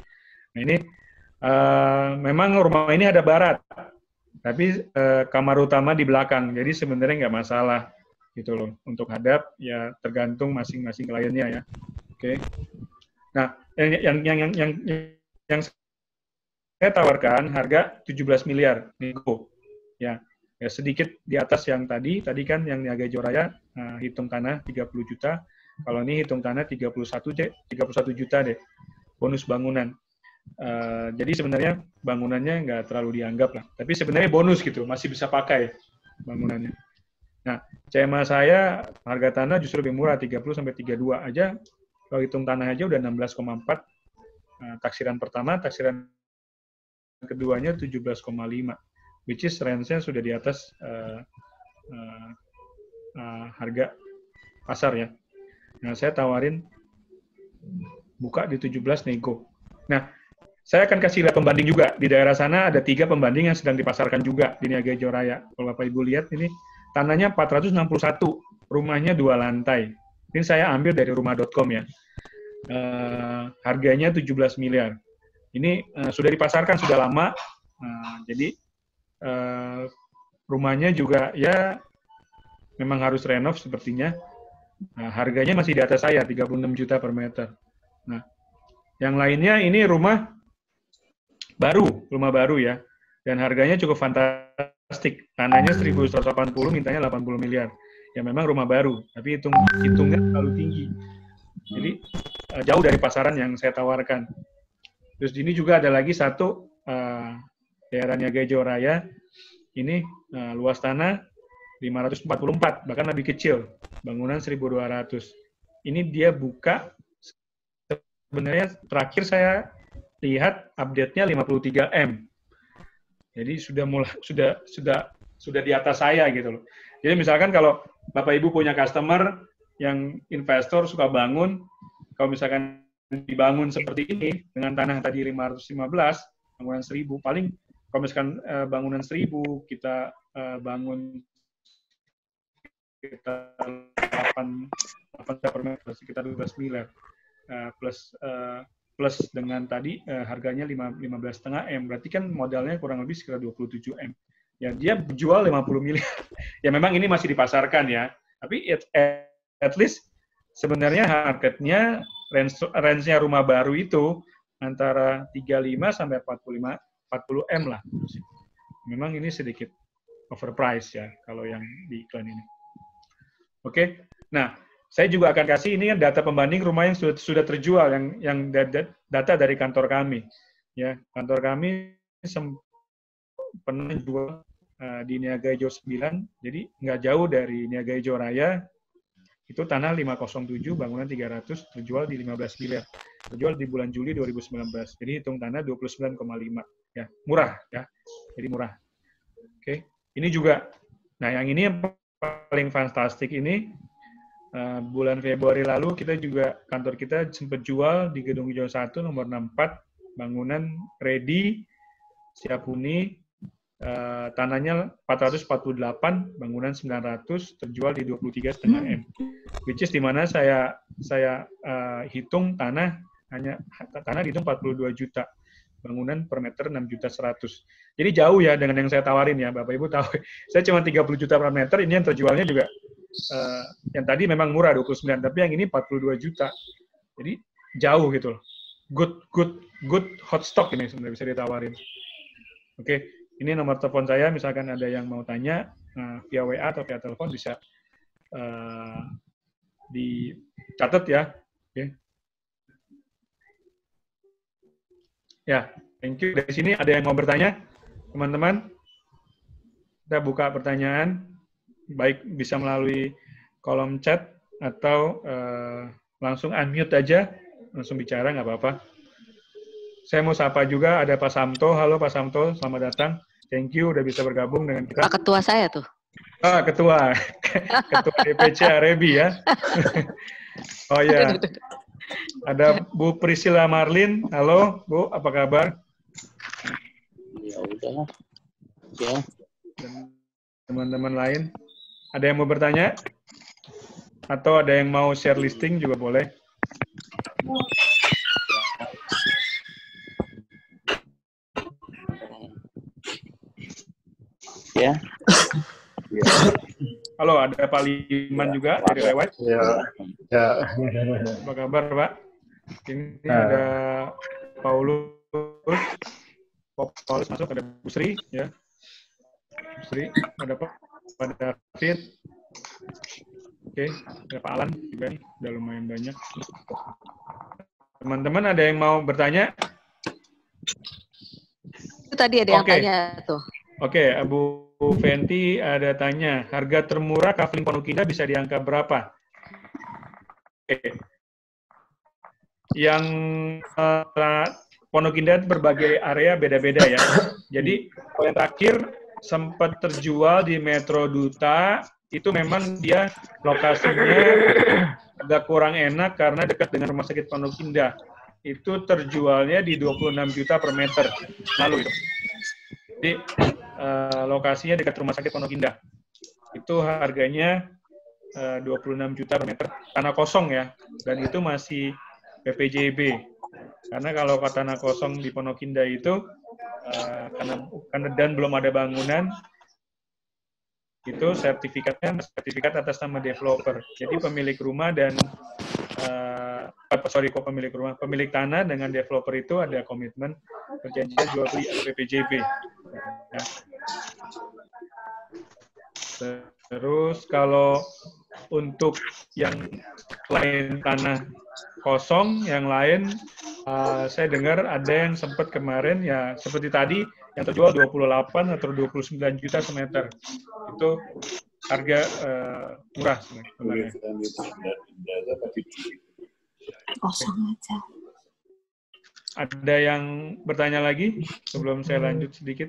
[SPEAKER 1] nah ini memang rumah ini ada barat, tapi kamar utama di belakang, jadi sebenarnya nggak masalah gitu loh. Untuk hadap ya tergantung masing-masing kliennya ya. Oke. Nah, yang saya tawarkan harga 17 miliar nego. Ya sedikit di atas yang tadi kan yang Niaga Hijau Raya hitung tanah 30 juta. Kalau ini hitung tanah 31 juta deh. Bonus bangunan. Jadi sebenarnya bangunannya nggak terlalu dianggap lah, tapi sebenarnya bonus gitu, masih bisa pakai bangunannya. Nah, CMA saya harga tanah justru lebih murah, 30 sampai 32 aja. Kalau hitung tanah aja udah 16,4. Taksiran pertama, taksiran keduanya 17,5, which is range-nya sudah di atas harga pasar ya. Nah, saya tawarin buka di 17 nego. Nah, saya akan kasih lihat pembanding juga. Di daerah sana ada 3 pembanding yang sedang dipasarkan juga di Niaga Hijau Raya. Kalau Bapak Ibu lihat ini, tanahnya 461, rumahnya 2 lantai. Ini saya ambil dari rumah.com ya. Harganya 17 miliar. Ini sudah dipasarkan, sudah lama. Jadi, rumahnya juga ya memang harus renov sepertinya. Harganya masih di atas saya, 36 juta per meter. Nah, yang lainnya ini rumah baru ya. Dan harganya cukup fantastik. Tanahnya 1.180, mintanya 80 miliar. Ya memang rumah baru, tapi hitungnya terlalu tinggi. Jadi jauh dari pasaran yang saya tawarkan. Terus ini juga ada lagi satu daerah Niaga Ijo Raya. Ini luas tanah 544, bahkan lebih kecil. Bangunan 1.200. Ini dia buka, sebenarnya terakhir saya lihat update-nya 53 M. Jadi sudah di atas saya gitu loh. Jadi misalkan kalau Bapak Ibu punya customer yang investor suka bangun, kalau misalkan dibangun seperti ini dengan tanah tadi 515, bangunan 1.000, paling kalau misalkan bangunan 1.000 kita bangun kita 8 per meter, sekitar 12 miliar plus dengan tadi harganya 15,5 M, berarti kan modalnya kurang lebih sekitar 27 M. Ya dia jual 50 miliar. Ya memang ini masih dipasarkan ya, tapi at least sebenarnya marketnya range-nya rumah baru itu antara 35 sampai 40 M lah. Memang ini sedikit overpriced ya kalau yang di iklan ini. Oke. Nah, saya juga akan kasih ini kan data pembanding rumah yang sudah terjual, yang data dari kantor kami. Ya, kantor kami pernah jual di Niaga Ijo 9, jadi nggak jauh dari Niaga Ijo Raya. Itu tanah 507, bangunan 300, terjual di 15 miliar. Terjual di bulan Juli 2019. Jadi hitung tanah 29,5. Ya, murah ya. Jadi murah. Oke. Ini juga, nah yang ini yang paling fantastik ini, bulan Februari lalu kita juga, kantor kita sempat jual di Gedung Hijau 1 nomor 64, bangunan ready, siap huni, tanahnya 448, bangunan 900, terjual di 23,5 M. Which is di mana saya hitung tanah dihitung 42 juta. Bangunan per meter 6.100.000. Jadi jauh ya dengan yang saya tawarin ya, Bapak Ibu tahu. Saya cuma 30 juta per meter, ini yang terjualnya juga yang tadi memang murah 29, tapi yang ini 42 juta. Jadi jauh gitu loh. Good hot stock ini sebenarnya bisa ditawarin. Oke, ini nomor telepon saya, misalkan ada yang mau tanya via WA atau via telepon bisa dicatat ya. Oke. Ya, thank you. Dari sini ada yang mau bertanya, teman-teman? Kita buka pertanyaan, baik bisa melalui kolom chat atau langsung unmute aja, langsung bicara, nggak apa-apa. Saya mau sapa juga, ada Pak Samto. Halo Pak Samto, selamat datang. Thank you udah bisa bergabung dengan kita.
[SPEAKER 2] Pak Ketua saya tuh.
[SPEAKER 1] Ah, Ketua. Ketua DPC Arebi ya. Oh ya. Ada Bu Priscilla Marlin. Halo, Bu, apa kabar?
[SPEAKER 6] Ya udah. Ya.
[SPEAKER 1] Dan teman-teman lain, ada yang mau bertanya? Atau ada yang mau share listing juga boleh.
[SPEAKER 6] Ya.
[SPEAKER 1] Halo, ada Pak Liman juga dari Lewat.
[SPEAKER 4] Ya.
[SPEAKER 1] Apa kabar, Pak? Ini ada Paulus masuk, ada Bu Sri, ya. Bu Sri, ada Pak David. Oke, ada Pak Alan juga nih, udah lumayan banyak. Teman-teman ada yang mau bertanya?
[SPEAKER 2] Itu tadi ada yang tanya tuh.
[SPEAKER 1] Oke, Bu Fenty ada tanya, harga termurah kafling Pondok Indah bisa di angka berapa? Oke. Yang Pondok Indah berbagai area beda-beda ya. Jadi yang terakhir sempat terjual di Metro Duta, itu memang dia lokasinya agak kurang enak karena dekat dengan Rumah Sakit Pondok Indah. Itu terjualnya di 26 juta per meter lalu itu. Jadi lokasinya dekat Rumah Sakit Pondok Indah. Itu harganya 26 juta per meter. Tanah kosong ya, dan itu masih PPJB. Karena kalau tanah kosong di Pondok Indah itu, karena dan belum ada bangunan, itu sertifikatnya sertifikat atas nama developer. Jadi pemilik rumah dan pemilik tanah dengan developer itu ada komitmen perjanjian jual beli PPJB. Ya. Terus kalau untuk yang lain tanah kosong, yang lain saya dengar ada yang sempat kemarin ya seperti tadi yang terjual 28 atau 29 juta semeter. Itu harga murah sebenarnya.
[SPEAKER 7] Kosong aja.
[SPEAKER 1] Ada yang bertanya lagi sebelum saya lanjut sedikit?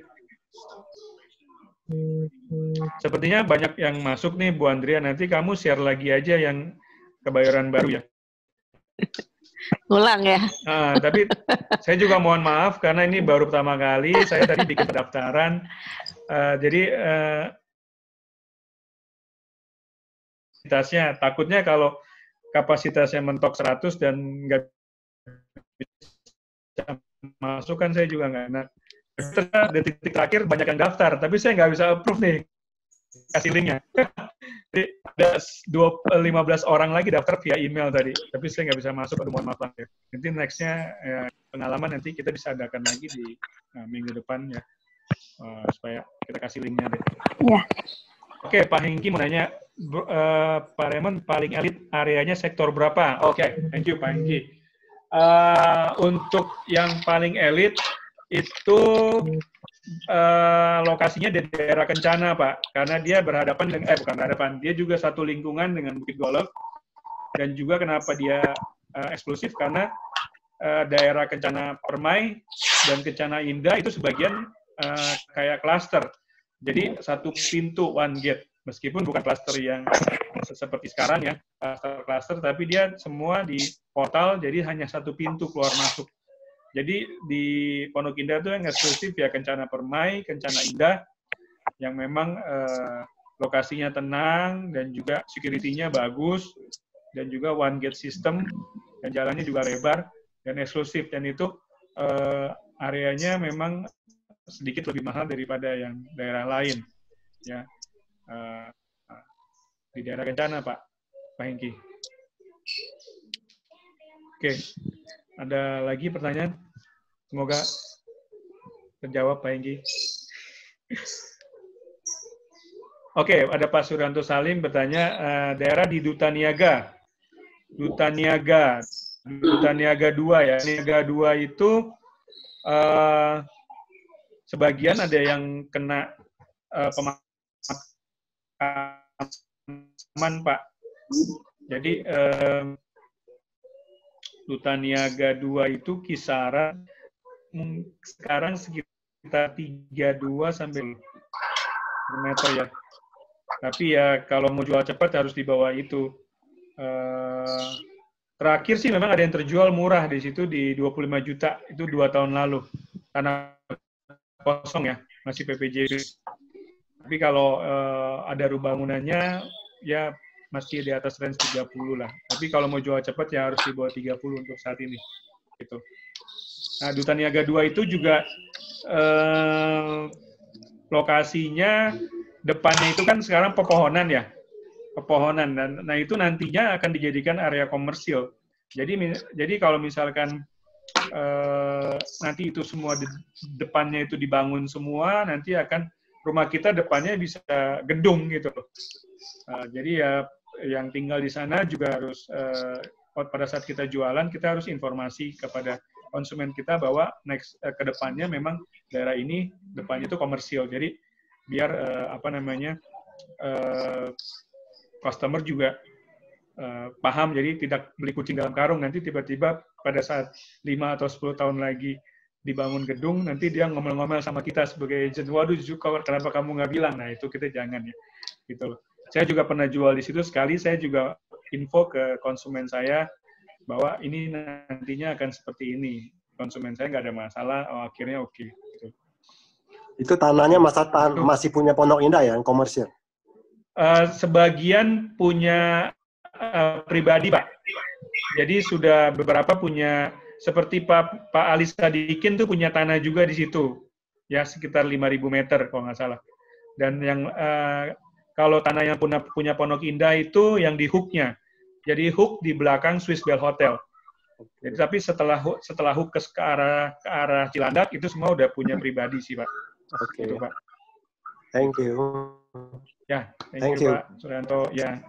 [SPEAKER 1] Sepertinya banyak yang masuk nih, Bu Andrea. Nanti kamu share lagi aja yang Kebayoran Baru ya.
[SPEAKER 2] Ngulang ya.
[SPEAKER 1] Tapi saya juga mohon maaf karena ini baru pertama kali. Saya tadi bikin pendaftaran. Jadi kapasitasnya, takutnya kalau kapasitasnya mentok 100 dan nggak bisa masuk kan saya juga nggak enak. Detik terakhir banyak yang daftar, tapi saya nggak bisa approve nih, kasih linknya. Jadi ada 15 orang lagi daftar via email tadi, tapi saya nggak bisa masuk, aduh mohon maaf ya. Nanti nextnya pengalaman nanti kita bisa adakan lagi di minggu depan ya, supaya kita kasih linknya deh.
[SPEAKER 3] Ya.
[SPEAKER 1] Oke, Pak Hengki mau nanya, Pak Raymond paling elit areanya sektor berapa? Oke, thank you Pak Hengki. Untuk yang paling elit itu lokasinya di daerah Kencana, Pak, karena dia berhadapan dengan bukan berhadapan, dia juga satu lingkungan dengan Bukit Golok, dan juga kenapa dia eksklusif karena daerah Kencana Permai dan Kencana Indah itu sebagian kayak klaster, jadi satu pintu one gate, meskipun bukan klaster yang seperti sekarang ya klaster, tapi dia semua di portal, jadi hanya satu pintu keluar masuk. Jadi di Pondok Indah itu yang eksklusif ya Kencana Permai, Kencana Indah, yang memang lokasinya tenang dan juga security-nya bagus, dan juga one gate system, dan jalannya juga lebar dan eksklusif, dan itu areanya memang sedikit lebih mahal daripada yang daerah lain, ya di daerah Kencana, Pak Hengki. Oke. Ada lagi pertanyaan? Semoga terjawab, Pak Hengki. Oke, ada Pak Suryanto Salim bertanya, daerah di Duta Niaga 2 ya. Niaga 2 itu sebagian ada yang kena pemakaman, Pak. Jadi Duta Niaga 2 itu kisaran sekarang sekitar 32 sampai meter ya. Tapi ya kalau mau jual cepat harus di bawah itu. Terakhir sih memang ada yang terjual murah di situ di 25 juta, itu 2 tahun lalu. Tanah kosong ya, masih PPJB. Tapi kalau ada bangunannya ya masih di atas range 30 lah. Tapi kalau mau jual cepat ya harus di bawah 30 untuk saat ini. Gitu. Nah, Duta Niaga 2 itu juga lokasinya depannya itu kan sekarang pepohonan ya. Pepohonan, dan nah itu nantinya akan dijadikan area komersil. Jadi kalau misalkan nanti itu semua depannya itu dibangun semua, nanti akan rumah kita depannya bisa gedung gitu. Jadi ya yang tinggal di sana juga harus pada saat kita jualan kita harus informasi kepada konsumen kita bahwa next ke depannya memang daerah ini depannya itu komersil. Jadi biar customer juga paham, jadi tidak beli kucing dalam karung, nanti tiba-tiba pada saat 5 atau 10 tahun lagi dibangun gedung, nanti dia ngomel-ngomel sama kita sebagai agent, waduh kenapa kamu nggak bilang, nah itu kita jangan ya, gitu loh. Saya juga pernah jual di situ sekali, saya juga info ke konsumen saya bahwa ini nantinya akan seperti ini, konsumen saya nggak ada masalah, akhirnya oke. Gitu.
[SPEAKER 9] Itu tanahnya masih punya Pondok Indah ya, yang komersil?
[SPEAKER 1] Sebagian punya pribadi, Pak. Jadi sudah beberapa punya, seperti Pak Ali Sadikin tuh punya tanah juga di situ, ya sekitar 5.000 meter kalau nggak salah. Dan yang kalau tanah yang punya Pondok Indah itu yang di hook-nya. Jadi hook di belakang Swiss Bell Hotel. Jadi tapi setelah hook ke arah Cilandak itu semua udah punya pribadi sih, Pak.
[SPEAKER 9] Oke.
[SPEAKER 1] Gitu, Pak.
[SPEAKER 9] Thank you.
[SPEAKER 1] Ya,
[SPEAKER 9] Thank
[SPEAKER 1] you,
[SPEAKER 9] you.
[SPEAKER 1] Pak Suryanto. Ya,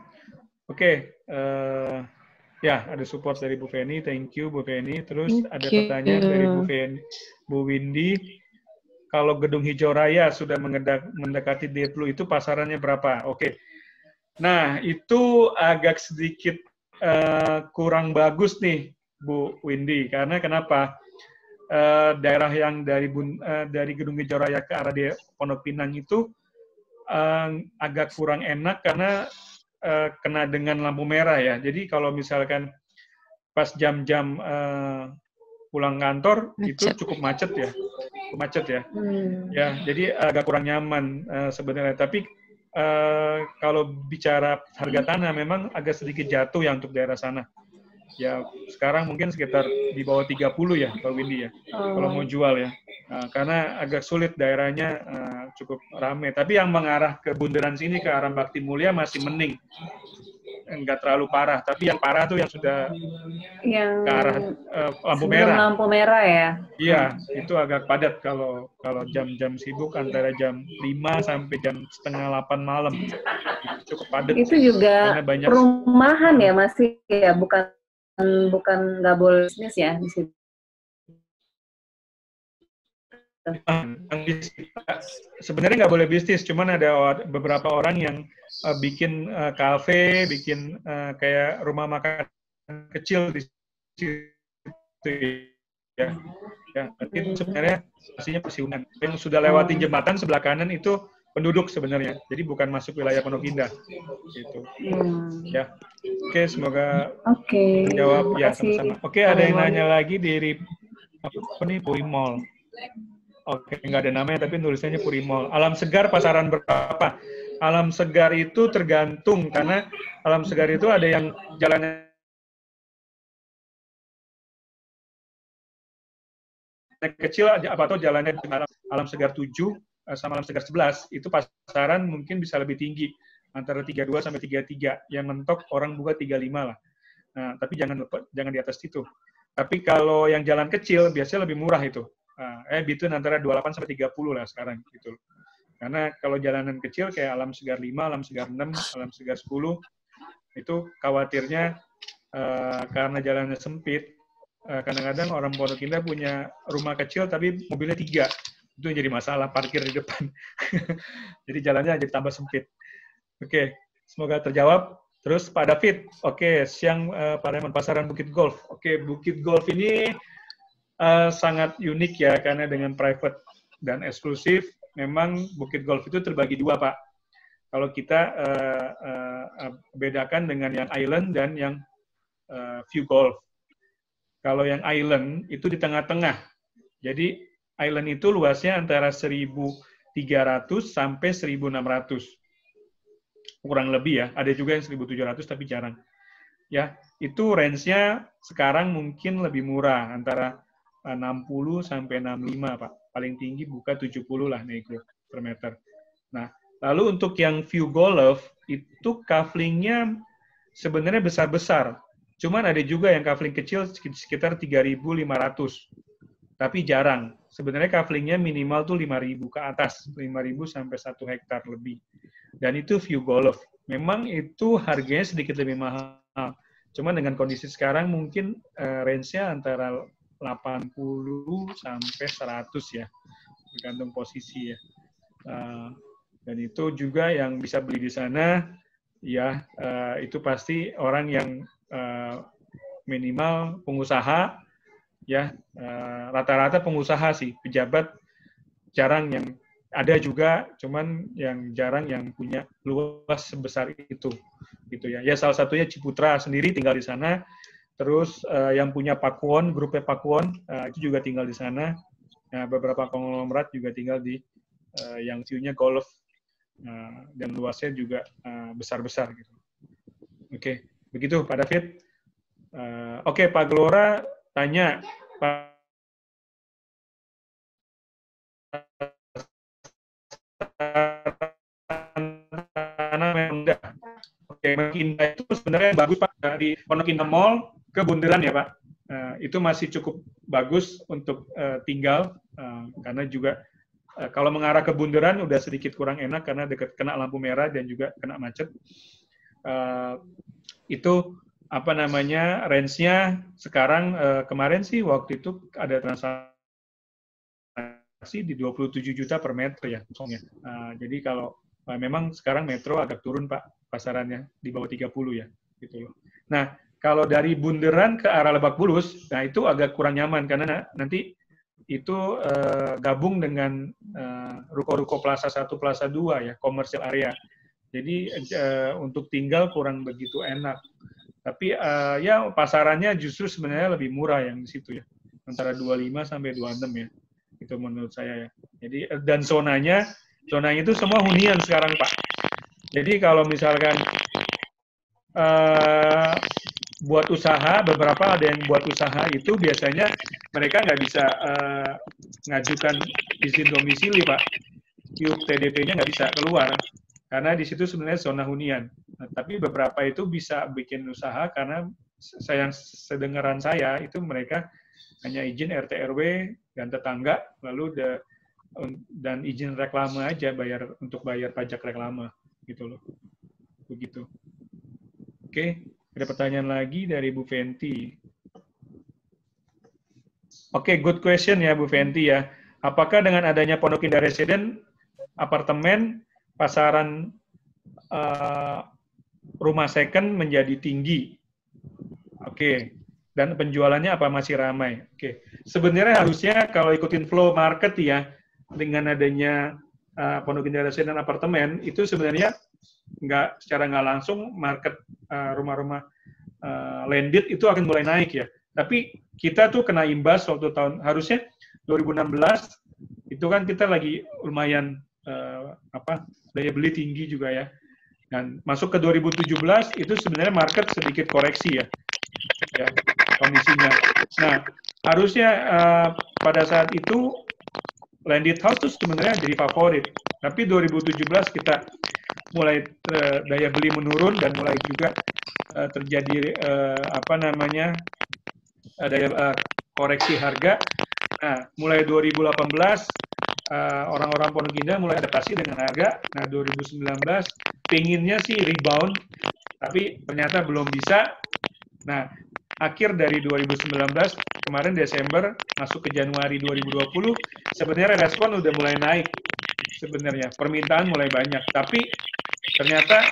[SPEAKER 1] oke. Ya, ada support dari Bu Feni. Thank you, Bu Feni. Terus ada pertanyaan dari Bu Windy. Kalau Gedung Hijau Raya sudah mendekati Deplu itu pasarannya berapa? Oke. Nah, itu agak sedikit kurang bagus nih, Bu Windy. Karena kenapa? Daerah yang dari Gedung Hijau Raya ke arah Pondok Pinang itu agak kurang enak karena kena dengan lampu merah ya. Jadi kalau misalkan pas jam-jam pulang kantor itu cukup macet ya. Ya, jadi agak kurang nyaman sebenarnya. Tapi kalau bicara harga tanah memang agak sedikit jatuh ya untuk daerah sana. Ya, sekarang mungkin sekitar di bawah 30 ya, Pak Windy ya. Kalau mau jual ya. Karena agak sulit daerahnya cukup ramai. Tapi yang mengarah ke bundaran sini ke arah Bakti Mulia masih mending. Enggak terlalu parah, tapi yang parah tuh yang sudah
[SPEAKER 10] yang
[SPEAKER 1] ke arah lampu merah.
[SPEAKER 10] Lampu merah ya.
[SPEAKER 1] Iya, itu agak padat kalau jam-jam sibuk antara jam 5 sampai jam setengah 8 malam. Cukup padat.
[SPEAKER 10] Itu juga perumahan ya masih ya, bukan nggak boleh bisnis ya di situ.
[SPEAKER 1] Sebenarnya nggak boleh bisnis, cuman ada beberapa orang yang bikin kafe, bikin kayak rumah makan kecil di situ ya. Ya, itu sebenarnya pastinya persiunan. Yang sudah lewatin jembatan sebelah kanan itu penduduk sebenarnya, jadi bukan masuk wilayah Pondok Indah. Gitu. Ya, oke, semoga menjawab ya sama-sama. Oke, ada yang nanya lagi dari apa nih, Purimol. Oke, nggak ada namanya tapi tulisannya Purimol. Alam Segar pasaran berapa? Alam Segar itu tergantung karena Alam Segar itu ada yang jalannya kecil apa atau jalannya Alam Segar 7 sama Alam Segar 11 itu pasaran mungkin bisa lebih tinggi antara 32 sampai 33. Yang mentok orang buka 35 lah. Nah, tapi jangan di atas itu. Tapi kalau yang jalan kecil biasanya lebih murah itu. Between antara 28 sampai 30 lah sekarang gitu. Karena kalau jalanan kecil kayak Alam Segar 5, Alam Segar 6, Alam Segar 10 itu khawatirnya karena jalannya sempit, kadang-kadang orang Pondok Indah punya rumah kecil tapi mobilnya 3. Itu yang jadi masalah, parkir di depan. Jadi jalannya jadi tambah sempit. Oke, semoga terjawab. Terus Pak David, oke, siang Pak Raymond, pasaran Bukit Golf. Oke, Bukit Golf ini sangat unik ya, karena dengan private dan eksklusif, memang Bukit Golf itu terbagi dua, Pak. Kalau kita bedakan dengan yang Island dan yang View Golf. Kalau yang Island itu di tengah-tengah. Jadi Island itu luasnya antara 1.300 sampai 1.600. Kurang lebih ya. Ada juga yang 1.700 tapi jarang. Ya, itu range-nya sekarang mungkin lebih murah, antara 60 sampai 65, Pak. Paling tinggi buka 70 lah negro per meter. Nah, lalu untuk yang View Golf itu kaflingnya sebenarnya besar-besar. Cuman ada juga yang kafling kecil sekitar 3.500. Tapi jarang. Sebenarnya kaflingnya minimal tuh 5.000 ke atas, 5.000 sampai 1 hektar lebih. Dan itu View Golf. Memang itu harganya sedikit lebih mahal. Cuman dengan kondisi sekarang mungkin range-nya antara 80 sampai 100 ya, tergantung posisi ya. Dan itu juga yang bisa beli di sana, ya itu pasti orang yang minimal pengusaha, ya rata-rata pengusaha sih, pejabat jarang yang ada juga, cuman yang jarang yang punya luas sebesar itu, gitu ya. Ya salah satunya Ciputra sendiri tinggal di sana. Terus yang punya Pakuwon, grupnya Pakuwon, itu juga tinggal di sana. Nah, beberapa konglomerat juga tinggal di yang view-nya golf. Dan luasnya juga besar-besar. Gitu. Oke, begitu Pak David. Oke, Pak Gelora tanya, Pak tanah rendah. Oke, Pondok Indah itu sebenarnya bagus Pak, dari Pondok Indah Mall ke Bundaran ya Pak. Itu masih cukup bagus untuk tinggal karena juga Kalau mengarah ke bundaran udah sedikit kurang enak karena dekat kena lampu merah dan juga kena macet. Itu apa namanya range-nya sekarang kemarin sih waktu itu ada transaksi di 27 juta per meter ya kosongnya. Jadi kalau memang sekarang metro agak turun Pak pasarannya di bawah 30 ya gitu loh. Nah, kalau dari bundaran ke arah Lebak Bulus, nah itu agak kurang nyaman karena nanti itu gabung dengan ruko-ruko Plaza 1, Plaza 2 ya, commercial area. Jadi untuk tinggal kurang begitu enak. Tapi ya pasarannya justru sebenarnya lebih murah yang di situ ya. Antara 25 sampai 26 ya. Itu menurut saya ya. Jadi dan zonanya itu semua hunian sekarang Pak. Jadi kalau misalkan buat usaha, beberapa ada yang buat usaha itu biasanya mereka nggak bisa ngajukan izin domisili Pak. Tiup TDP-nya nggak bisa keluar karena di situ sebenarnya zona hunian. Nah, tapi beberapa itu bisa bikin usaha karena sedengaran saya itu mereka hanya izin RT RW dan tetangga lalu dan izin reklame aja untuk bayar pajak reklame gitu loh. Begitu. Oke. Ada pertanyaan lagi dari Bu Fenty. Oke, good question ya Bu Fenty ya. Apakah dengan adanya Pondok Indah Residen, apartemen, pasaran rumah second menjadi tinggi? Oke. Dan penjualannya apa masih ramai? Oke. Sebenarnya harusnya kalau ikutin flow market ya, dengan adanya Pondok Indah Residen dan apartemen, itu sebenarnya secara nggak langsung market rumah-rumah landed itu akan mulai naik ya. Tapi kita tuh kena imbas waktu harusnya 2016 itu kan kita lagi lumayan daya beli tinggi juga ya. Dan masuk ke 2017 itu sebenarnya market sedikit koreksi ya kondisinya. Nah harusnya pada saat itu landed house tuh sebenarnya jadi favorit. Tapi 2017 kita mulai daya beli menurun dan mulai juga terjadi koreksi harga. Nah, mulai 2018 orang-orang Pondok Indah mulai adaptasi dengan harga. Nah, 2019 pinginnya sih rebound, tapi ternyata belum bisa. Nah, akhir dari 2019 kemarin Desember masuk ke Januari 2020 sebenarnya respon udah mulai naik. Sebenarnya permintaan mulai banyak, tapi ternyata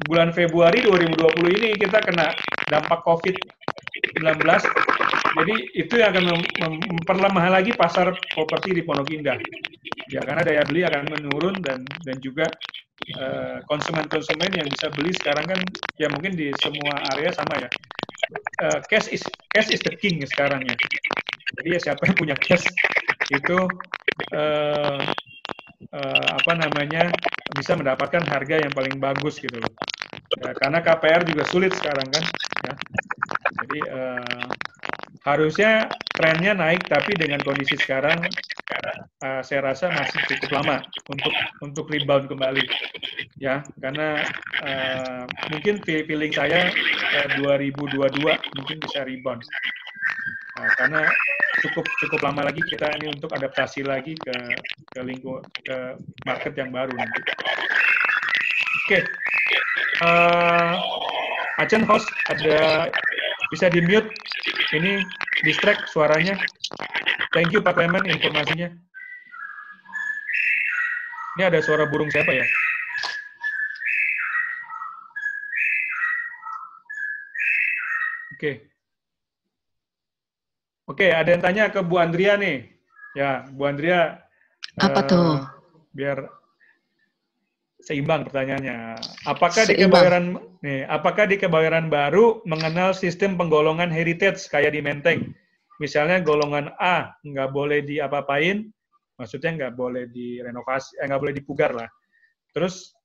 [SPEAKER 1] bulan Februari 2020 ini kita kena dampak COVID-19, jadi itu yang akan memperlemah lagi pasar properti di Pondok Indah. Ya, karena daya beli akan menurun dan juga konsumen-konsumen yang bisa beli sekarang kan ya mungkin di semua area sama ya. Cash is the king sekarang ya. Jadi ya siapa yang punya cash itu bisa mendapatkan harga yang paling bagus gitu loh. Ya, karena KPR juga sulit sekarang kan. Ya. Jadi harusnya trennya naik, tapi dengan kondisi sekarang saya rasa masih cukup lama untuk rebound kembali. Ya, karena mungkin feeling saya 2022 mungkin bisa rebound. Karena cukup lama lagi kita ini untuk adaptasi lagi ke market yang baru nanti. Oke. Acen host bisa di mute, ini distract suaranya. Thank you Pak Clement informasinya. Ini ada suara burung siapa ya? Oke, ada yang tanya ke Bu Andrea nih. Ya, Bu Andrea.
[SPEAKER 2] Apa tuh?
[SPEAKER 1] Biar seimbang pertanyaannya. Apakah di Kebayoran Baru mengenal sistem penggolongan heritage kayak di Menteng? Misalnya golongan A nggak boleh diapa-apain, maksudnya nggak boleh direnovasi, nggak boleh dipugar lah. Terus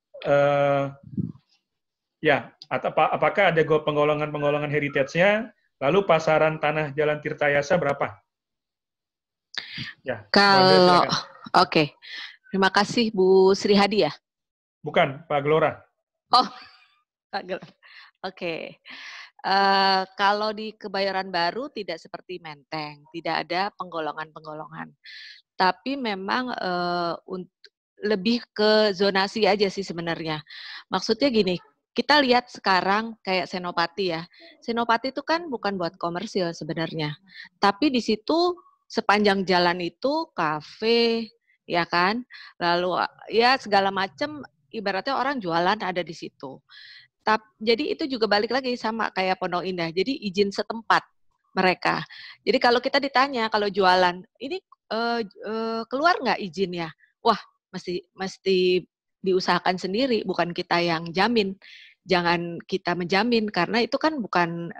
[SPEAKER 1] apakah ada penggolongan heritage-nya? Lalu pasaran tanah Jalan Tirtayasa berapa? Ya.
[SPEAKER 2] Kalau oke. Terima kasih Bu Sri Hadi ya?
[SPEAKER 1] Bukan, Pak Gelora.
[SPEAKER 2] Oh, Pak Gelora. Oke. Kalau di Kebayoran Baru tidak seperti Menteng, tidak ada penggolongan-penggolongan. tapi memang lebih ke zonasi aja sih sebenarnya. Maksudnya gini, kita lihat sekarang kayak Senopati ya. Senopati itu kan bukan buat komersil sebenarnya. Tapi di situ sepanjang jalan itu kafe, ya kan? Lalu ya segala macam, ibaratnya orang jualan ada di situ. Jadi itu juga balik lagi sama kayak Pondok Indah. Jadi izin setempat mereka. Jadi kalau kita ditanya kalau jualan, ini keluar nggak izinnya? Wah, mesti diusahakan sendiri, bukan kita yang jamin. Jangan kita menjamin karena itu kan bukan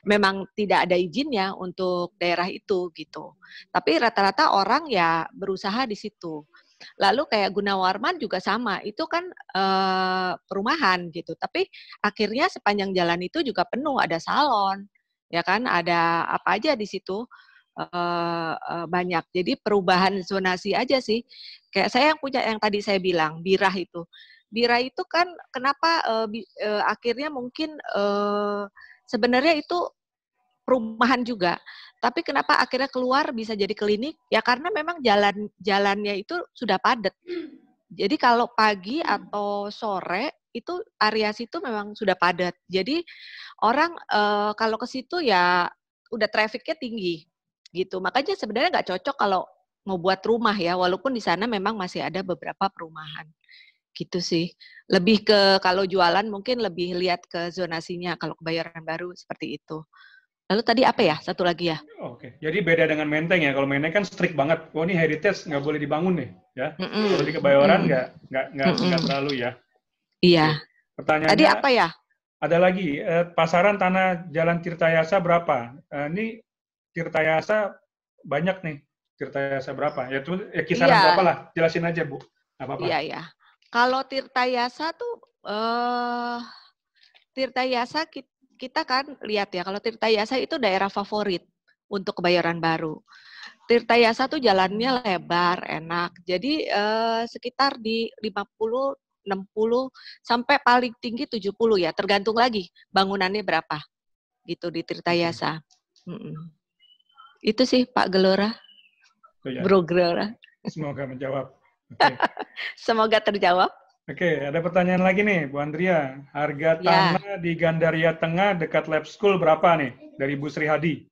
[SPEAKER 2] memang tidak ada izinnya untuk daerah itu gitu. Tapi rata-rata orang ya berusaha di situ. Lalu kayak Gunawarman juga sama, itu kan perumahan gitu. Tapi akhirnya sepanjang jalan itu juga penuh, ada salon, ya kan, ada apa aja di situ banyak. Jadi perubahan zonasi aja sih. Kayak saya yang punya yang tadi saya bilang, Birah itu. Birah itu kan kenapa akhirnya mungkin sebenarnya itu perumahan juga. Tapi kenapa akhirnya keluar bisa jadi klinik? Ya karena memang jalannya itu sudah padat. Jadi kalau pagi atau sore itu area situ memang sudah padat. Jadi orang kalau ke situ ya udah trafficnya tinggi gitu. Makanya sebenarnya nggak cocok kalau mau buat rumah ya, walaupun di sana memang masih ada beberapa perumahan. Gitu sih. Lebih ke kalau jualan mungkin lebih lihat ke zonasinya kalau Kebayoran Baru seperti itu. Lalu tadi apa ya? Satu lagi ya?
[SPEAKER 1] Oke, jadi beda dengan Menteng ya. Kalau Menteng kan strict banget. Oh ini heritage nggak boleh dibangun nih, ya. Kalau di Kebayoran nggak terlalu ya.
[SPEAKER 2] Iya.
[SPEAKER 1] Pertanyaannya.
[SPEAKER 2] Tadi apa ya?
[SPEAKER 1] Ada lagi pasaran tanah Jalan Tirtayasa berapa? Ini Tirtayasa banyak nih. Tirtayasa berapa? Ya itu ya kisaran berapa lah? Jelasin aja Bu. Apa-apa.
[SPEAKER 2] Iya. Kalau Tirtayasa tuh Tirtayasa kita kan lihat ya, kalau Tirtayasa itu daerah favorit untuk Kebayoran Baru. Tirtayasa tuh jalannya lebar, enak. Jadi sekitar di 50, 60, sampai paling tinggi 70 ya, tergantung lagi bangunannya berapa. Gitu di Tirtayasa. Itu sih Pak Gelora.
[SPEAKER 1] Ya.
[SPEAKER 2] Bro Gelora.
[SPEAKER 1] Semoga menjawab. Okay.
[SPEAKER 2] Semoga terjawab.
[SPEAKER 1] Oke, ada pertanyaan lagi nih, Bu Andrea. Harga tanah di Gandaria Tengah dekat Lab School berapa nih? Dari Bu Sri Hadi.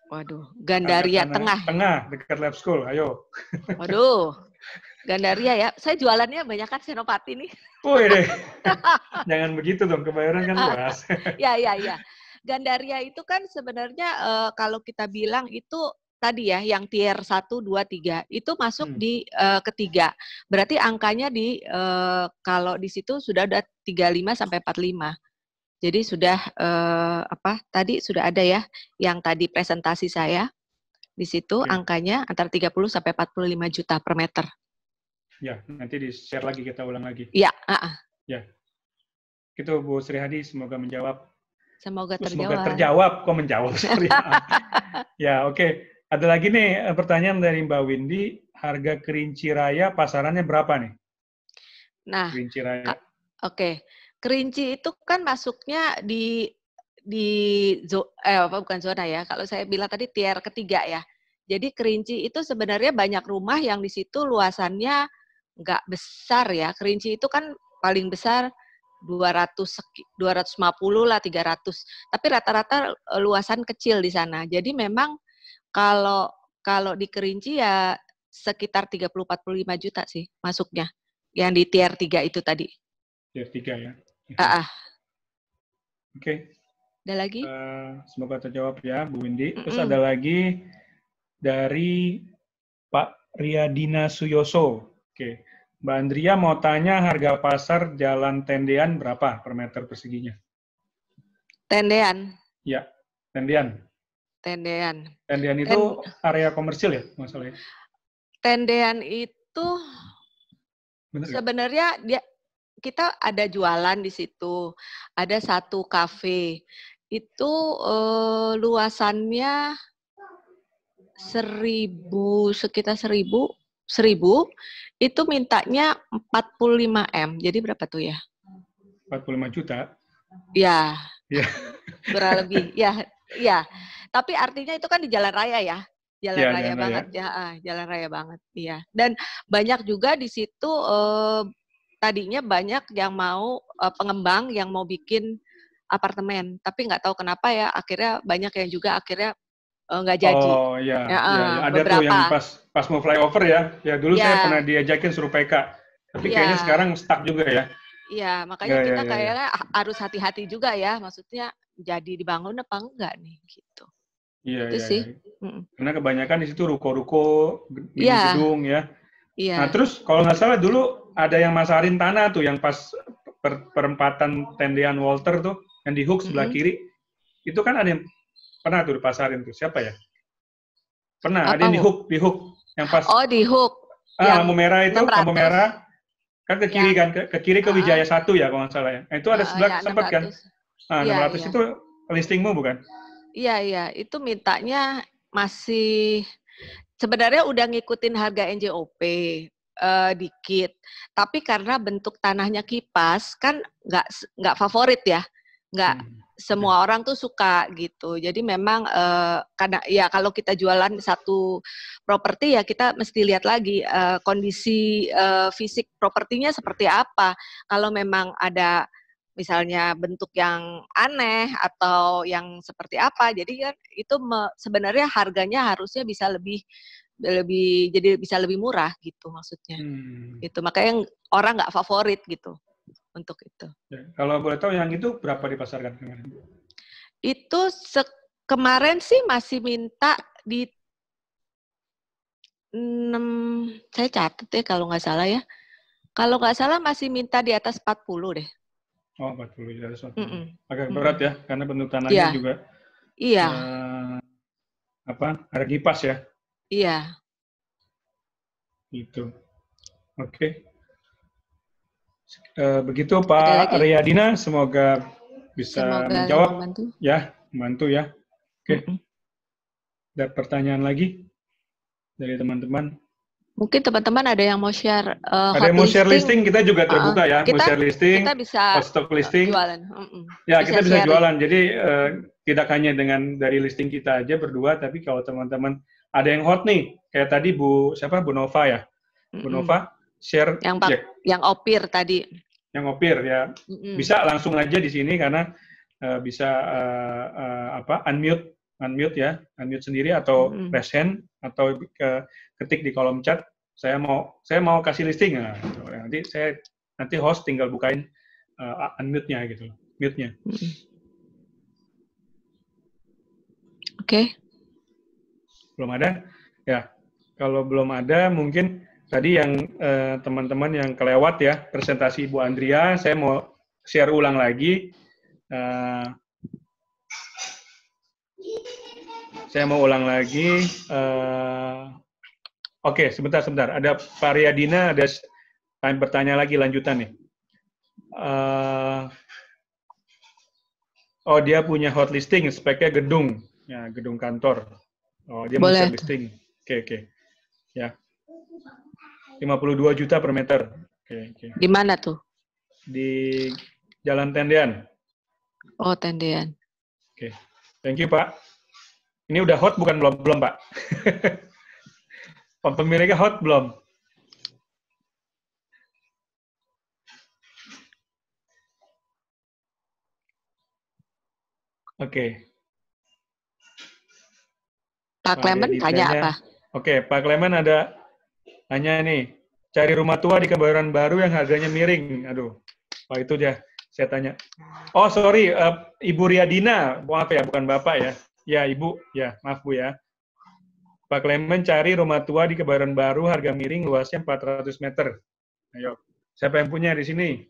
[SPEAKER 2] Waduh, Gandaria Tengah.
[SPEAKER 1] Tengah, dekat Lab School, ayo.
[SPEAKER 2] Waduh, Gandaria ya. Saya jualannya banyak kan Senopati nih.
[SPEAKER 1] Wih deh. Jangan begitu dong, Kebayoran kan luas.
[SPEAKER 2] Ya. Gandaria itu kan sebenarnya kalau kita bilang itu tadi ya, yang tier 1, 2, 3, itu masuk di ketiga. Berarti angkanya kalau di situ sudah ada 35 sampai 45. Jadi sudah tadi sudah ada ya, yang tadi presentasi saya, di situ angkanya antara 30 sampai 45 juta per meter.
[SPEAKER 1] Ya, nanti di-share lagi, kita ulang lagi.
[SPEAKER 2] Ya,
[SPEAKER 1] Ya. Itu Bu Sri Hadi, semoga menjawab.
[SPEAKER 2] Semoga terjawab.
[SPEAKER 1] Semoga terjawab, kok menjawab? Sorry. Ya, oke. Ada lagi nih pertanyaan dari Mbak Windy, harga Kerinci Raya pasarannya berapa nih?
[SPEAKER 2] Nah,
[SPEAKER 1] Kerinci Raya.
[SPEAKER 2] Oke. Kerinci itu kan masuknya di bukan zona ya. Kalau saya bilang tadi tier ketiga ya. Jadi Kerinci itu sebenarnya banyak rumah yang di situ luasannya nggak besar ya. Kerinci itu kan paling besar 250 lah, 300. Tapi rata-rata luasan kecil di sana. Jadi memang kalau di Kerinci ya sekitar 30-45 juta sih masuknya. Yang di tier 3 itu tadi.
[SPEAKER 1] Tier 3 ya. Oke.
[SPEAKER 2] Ada lagi?
[SPEAKER 1] Semoga terjawab ya Bu Windy. Terus ada lagi dari Pak Riyadina Suyoso. Oke. Mbak Andrea mau tanya harga pasar Jalan Tendean berapa per meter perseginya?
[SPEAKER 2] Tendean?
[SPEAKER 1] Ya, Tendean.
[SPEAKER 2] Tendean
[SPEAKER 1] itu area komersil ya masalahnya?
[SPEAKER 2] Tendean itu sebenarnya kita ada jualan di situ, ada satu kafe itu luasannya sekitar 1000 itu mintanya 45 M. Jadi berapa tuh ya?
[SPEAKER 1] 45 juta.
[SPEAKER 2] Ya. Kurang lebih. Ya. Tapi artinya itu kan di jalan raya ya. Jalan
[SPEAKER 1] Iya,
[SPEAKER 2] raya
[SPEAKER 1] jalan raya.
[SPEAKER 2] banget ya, jalan raya banget, iya. Dan banyak juga di situ tadinya banyak yang mau pengembang yang mau bikin apartemen, tapi nggak tahu kenapa ya akhirnya banyak yang juga akhirnya nggak jadi.
[SPEAKER 1] Oh iya,
[SPEAKER 2] Ya,
[SPEAKER 1] iya, iya. Ada tuh yang pas mau flyover ya. Ya dulu saya
[SPEAKER 2] Ya,
[SPEAKER 1] pernah diajakin suruh PK, tapi kayaknya
[SPEAKER 2] iya,
[SPEAKER 1] sekarang stuck juga ya.
[SPEAKER 2] iya. Makanya
[SPEAKER 1] Ya, ya,
[SPEAKER 2] kita
[SPEAKER 1] ya, ya.
[SPEAKER 2] kayaknya harus hati-hati juga ya. Maksudnya jadi dibangun apa enggak nih gitu.
[SPEAKER 1] Iya,
[SPEAKER 2] Itu
[SPEAKER 1] iya,
[SPEAKER 2] sih.
[SPEAKER 1] iya. Karena kebanyakan di situ ruko-ruko, mini
[SPEAKER 2] Iya,
[SPEAKER 1] gedung ya.
[SPEAKER 2] iya.
[SPEAKER 1] Nah terus kalau nggak salah dulu ada yang masarin tanah tuh, yang pas perempatan tendean Walter tuh, yang di hook sebelah kiri, itu kan ada yang pernah tuh dipasarin tuh, siapa ya? Pernah, ada
[SPEAKER 2] Apa,
[SPEAKER 1] yang di hook, yang pas
[SPEAKER 2] Oh, di hook. Yang
[SPEAKER 1] lampu merah itu,
[SPEAKER 2] 600.
[SPEAKER 1] lampu merah, kan ke kiri kan, ke kiri ke Wijaya 1 ya kalau nggak salah ya. Nah, itu ada sebelah
[SPEAKER 2] Ya,
[SPEAKER 1] sempat kan?
[SPEAKER 2] 600.
[SPEAKER 1] Nah,
[SPEAKER 2] Iya,
[SPEAKER 1] 600
[SPEAKER 2] iya.
[SPEAKER 1] itu listingmu bukan?
[SPEAKER 2] Iya, iya. Itu mintanya masih sebenarnya udah ngikutin harga NJOP dikit. Tapi karena bentuk tanahnya kipas kan nggak favorit ya. Nggak semua orang tuh suka gitu. Jadi memang karena ya kalau kita jualan satu properti ya kita mesti lihat lagi kondisi fisik propertinya seperti apa. Kalau memang ada misalnya bentuk yang aneh atau yang seperti apa, jadi kan itu sebenarnya harganya harusnya bisa lebih jadi bisa lebih murah gitu maksudnya. Gitu. Makanya orang nggak favorit gitu untuk itu.
[SPEAKER 1] Ya, kalau boleh tahu yang itu berapa dipasarkan kemarin?
[SPEAKER 2] Itu kemarin sih masih minta di 6, saya catat ya kalau nggak salah ya. Kalau nggak salah masih minta di atas 40 deh.
[SPEAKER 1] Oh, 40 juta. Agak berat ya, karena bentuk tanahnya
[SPEAKER 2] Iya.
[SPEAKER 1] juga
[SPEAKER 2] Iya.
[SPEAKER 1] Ada kipas ya.
[SPEAKER 2] Iya.
[SPEAKER 1] Gitu. Oke. Begitu Pak Riyadina, semoga bisa menjawab. Membantu ya. Oke. Ada pertanyaan lagi dari teman-teman?
[SPEAKER 2] Mungkin teman-teman ada yang mau share
[SPEAKER 1] ada yang mau share listing, kita juga terbuka ya. Mau share listing,
[SPEAKER 2] kita bisa
[SPEAKER 1] hot stock listing.
[SPEAKER 2] Jualan.
[SPEAKER 1] Ya, kita bisa jualan. Jadi tidak hanya dengan dari listing kita aja berdua, tapi kalau teman-teman ada yang hot nih, kayak tadi Bu Nova ya. Bu Nova share
[SPEAKER 2] yang opir tadi.
[SPEAKER 1] Yang opir ya. Bisa langsung aja di sini karena bisa unmute ya, unmute sendiri atau raise hand atau ketik di kolom chat. Saya mau kasih listing. Nah, nanti host tinggal bukain unmute-nya gitu, mute-nya.
[SPEAKER 2] Oke.
[SPEAKER 1] Belum ada? Ya. Kalau belum ada, mungkin tadi yang teman-teman yang kelewat ya, presentasi Ibu Andrea, saya mau share ulang lagi. Saya mau ulang lagi. Oke, sebentar. Ada Pak Riyadina, ada bertanya lagi lanjutan nih. Dia punya hot listing, speknya gedung, ya gedung kantor. Dia mau share listing. Oke. Ya. 52 juta per meter. Oke.
[SPEAKER 2] Di mana tuh?
[SPEAKER 1] Di Jalan Tendean.
[SPEAKER 2] Oh, Tendean.
[SPEAKER 1] Oke. Thank you, Pak. Ini udah hot bukan belum, Pak? Pemiliknya hot belum? Oke.
[SPEAKER 2] Pak Clement tanya apa?
[SPEAKER 1] Oke, Pak Clement ada tanya nih. Cari rumah tua di Kebayoran Baru yang harganya miring. Aduh, itu dia. Saya tanya. Oh, sorry, Ibu Riyadina. Maaf ya, bukan Bapak ya. Ya, Ibu. Ya, maaf Bu ya. Pak Clement cari rumah tua di Kebayoran Baru, harga miring, luasnya 400 meter. Ayo, siapa yang punya di sini?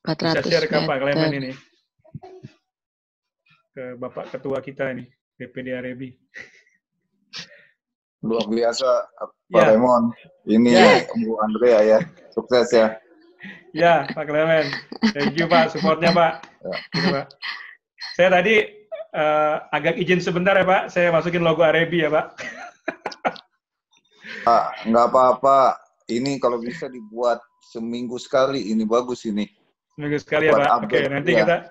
[SPEAKER 2] 400
[SPEAKER 1] bisa share ke
[SPEAKER 2] meter.
[SPEAKER 1] Pak Clement ini. Ke Bapak Ketua kita ini, DPD Arebi.
[SPEAKER 11] Luar biasa, Pak Raymond. Ini Bu Andrea ya. Sukses ya.
[SPEAKER 1] Ya, Pak Clement. Thank you, Pak. Supportnya, Pak. Gitu, Pak. Saya tadi agak izin sebentar ya, Pak. Saya masukin logo Arebi ya, Pak.
[SPEAKER 11] Pak, nggak apa-apa. Ini kalau bisa dibuat seminggu sekali. Ini bagus ini.
[SPEAKER 1] Seminggu sekali ya, Pak. Oke, nanti kita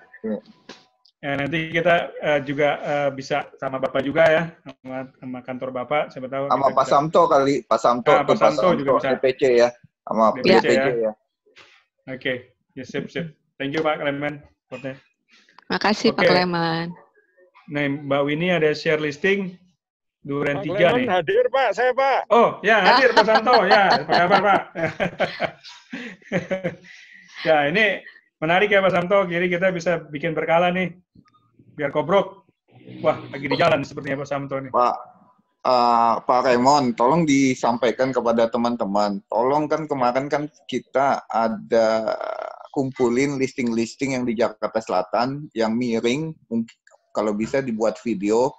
[SPEAKER 1] Ya, nanti kita juga bisa sama Bapak juga ya, sama kantor Bapak, siapa tahu.
[SPEAKER 11] Sama Pak Samto kali, Pak Samto,
[SPEAKER 1] Pak Samto juga bisa.
[SPEAKER 11] DPC ya, sama
[SPEAKER 1] DPC
[SPEAKER 11] DPC ya.
[SPEAKER 1] Oke, ya sip. Thank you Pak Clement.
[SPEAKER 2] Makasih Pak Clement.
[SPEAKER 1] Nah, Mbak Winnie ada share listing Duren 3 nih.
[SPEAKER 12] Hadir Pak, saya Pak.
[SPEAKER 1] Oh, ya hadir Pak Santo. Ya, apa kabar Pak? Ya, ini menarik ya Pak Santo. Jadi kita bisa bikin berkala nih. Biar kobrok. Wah, lagi di jalan sepertinya Pak Santo nih.
[SPEAKER 11] Pak Raymond, tolong disampaikan kepada teman-teman. Tolong kan kemarin kan kita ada kumpulin listing-listing yang di Jakarta Selatan, yang miring, mungkin kalau bisa dibuat video,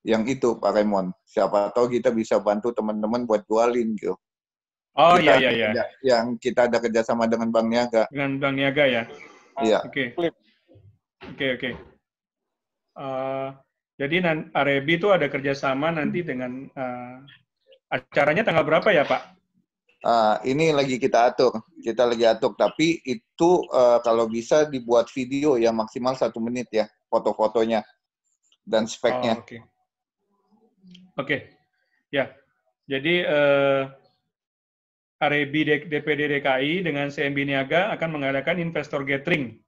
[SPEAKER 11] yang itu Pak Raymond. Siapa tahu kita bisa bantu teman-teman buat jualin gitu.
[SPEAKER 1] Oh
[SPEAKER 11] kita,
[SPEAKER 1] iya.
[SPEAKER 11] Yang kita ada kerjasama dengan Bank Niaga.
[SPEAKER 1] Dengan Bank Niaga ya?
[SPEAKER 11] Iya.
[SPEAKER 1] Oke. Jadi Arebi itu ada kerjasama nanti dengan acaranya tanggal berapa ya Pak?
[SPEAKER 11] Ini lagi kita atur, tapi itu kalau bisa dibuat video ya maksimal 1 menit ya, foto-fotonya dan speknya.
[SPEAKER 1] Oke. Ya, jadi Arebi DPD DKI dengan CMB Niaga akan mengadakan investor gathering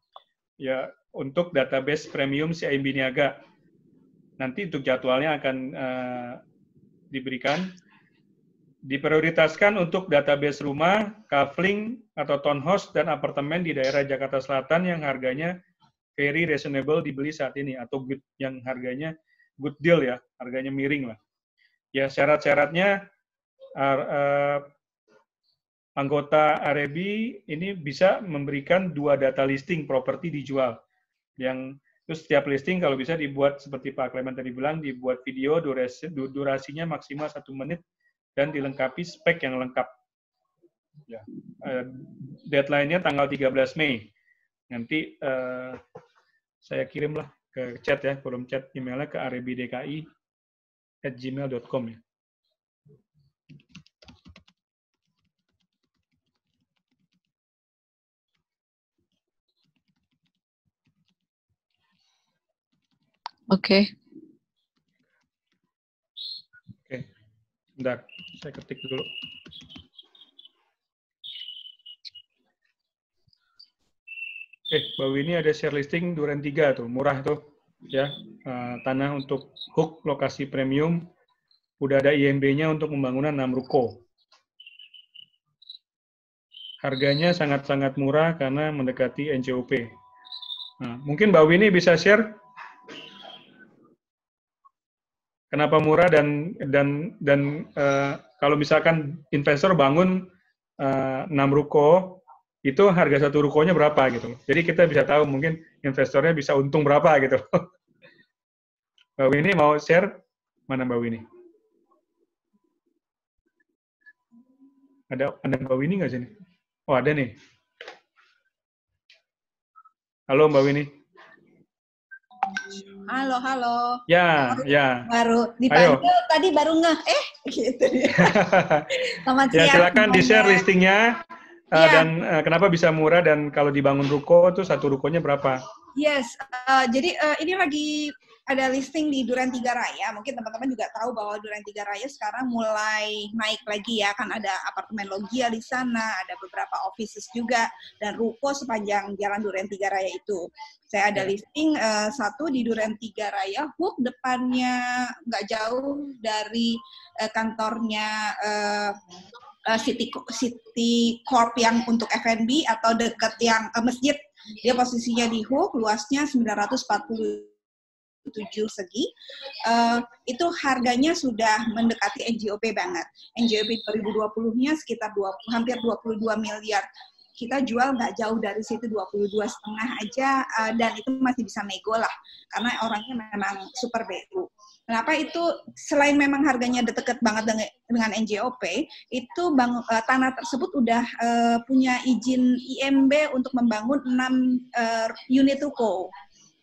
[SPEAKER 1] ya untuk database premium CMB Niaga. Nanti untuk jadwalnya akan diberikan. Diprioritaskan untuk database rumah, kafling, atau townhouse, dan apartemen di daerah Jakarta Selatan yang harganya very reasonable dibeli saat ini, atau good, yang harganya good deal ya, harganya miring lah. Ya, syarat-syaratnya anggota Arebi ini bisa memberikan 2 data listing properti dijual. Yang terus setiap listing kalau bisa dibuat seperti Pak Clement tadi bilang, dibuat video, durasinya maksimal 1 menit, dan dilengkapi spek yang lengkap. Ya. Deadline-nya tanggal 13 Mei. Nanti saya kirimlah ke chat ya, kolom chat emailnya ke arebidki@gmail.com ya.
[SPEAKER 2] Oke.
[SPEAKER 1] Bentar, saya ketik dulu. Mbak Winnie ada share listing Duren 3 tuh, murah tuh. Ya, tanah untuk hook lokasi premium. Udah ada IMB-nya untuk pembangunan 6 ruko. Harganya sangat-sangat murah karena mendekati NJOP. Nah, mungkin Mbak Winnie bisa share kenapa murah dan kalau misalkan investor bangun 6 ruko, itu harga 1 rukonya berapa gitu. Jadi kita bisa tahu mungkin investornya bisa untung berapa gitu. Mbak Winnie mau share? Mana Mbak Winnie? Ada Mbak Winnie nggak sini? Oh ada nih. Halo Mbak Winnie.
[SPEAKER 13] Halo.
[SPEAKER 1] Ya.
[SPEAKER 13] Baru dipanggil tadi baru ngeh. Gitu. Selamat siang.
[SPEAKER 1] Ya silakan di-share listingnya dan kenapa bisa murah dan kalau dibangun ruko tuh 1 rukonya berapa?
[SPEAKER 13] Yes. Jadi ini lagi ada listing di Duren 3 Raya. Mungkin teman-teman juga tahu bahwa Duren 3 Raya sekarang mulai naik lagi ya. Kan ada apartemen Logia di sana, ada beberapa offices juga, dan ruko sepanjang jalan Duren 3 Raya itu. Saya ada listing 1 di Duren 3 Raya, hook depannya nggak jauh dari kantornya City Corp yang untuk F&B atau dekat yang masjid. Dia posisinya di hook, luasnya 947 segi. Itu harganya sudah mendekati NJOP banget. NJOP 2020-nya sekitar hampir 22 miliar. Kita jual nggak jauh dari situ, 22,5 aja, dan itu masih bisa nego lah, karena orangnya memang super BU. Kenapa itu? Selain memang harganya deket banget dengan NJOP, itu tanah tersebut udah punya izin IMB untuk membangun 6 unit ruko,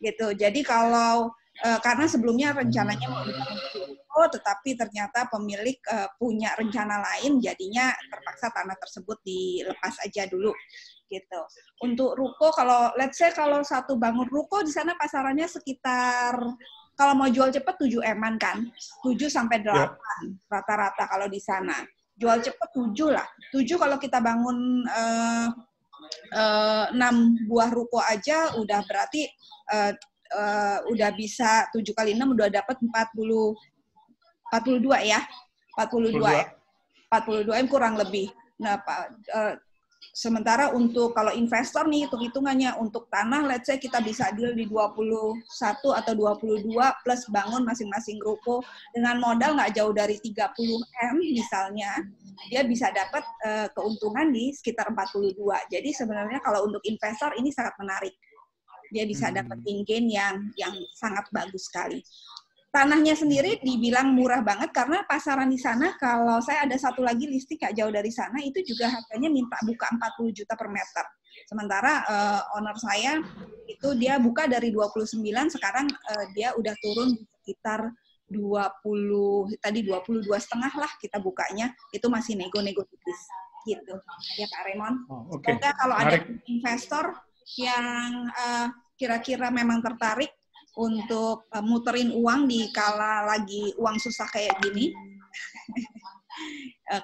[SPEAKER 13] gitu. Jadi kalau karena sebelumnya rencananya mau dibangun ruko, ruko, tetapi ternyata pemilik punya rencana lain, jadinya terpaksa tanah tersebut dilepas aja dulu. Gitu. Untuk ruko, kalau let's say kalau satu bangun ruko di sana pasarannya sekitar, kalau mau jual cepat 7 M-an kan, 7 sampai 8 rata-rata kalau di sana. Jual cepat 7 lah. 7 kalau kita bangun 6 buah ruko aja udah berarti udah bisa 7 kali 6 udah dapat 42 ya. 42 ya. 42 M kurang lebih. Nah, sementara untuk kalau investor nih hitung-hitungannya untuk tanah let's say kita bisa deal di 21 atau 22 plus bangun masing-masing ruko dengan modal nggak jauh dari 30 M misalnya, dia bisa dapat keuntungan di sekitar 42. Jadi sebenarnya kalau untuk investor ini sangat menarik. Dia bisa dapat gain yang sangat bagus sekali. Tanahnya sendiri dibilang murah banget karena pasaran di sana, kalau saya ada satu lagi listing gak jauh dari sana, itu juga harganya minta buka 40 juta per meter. Sementara owner saya itu dia buka dari 29, sekarang dia udah turun sekitar 20, tadi 22,5 lah kita bukanya, itu masih nego-nego tipis. Gitu. Ya Pak Raymond. Semoga kalau ada investor yang kira-kira memang tertarik untuk muterin uang di kala lagi uang susah kayak gini,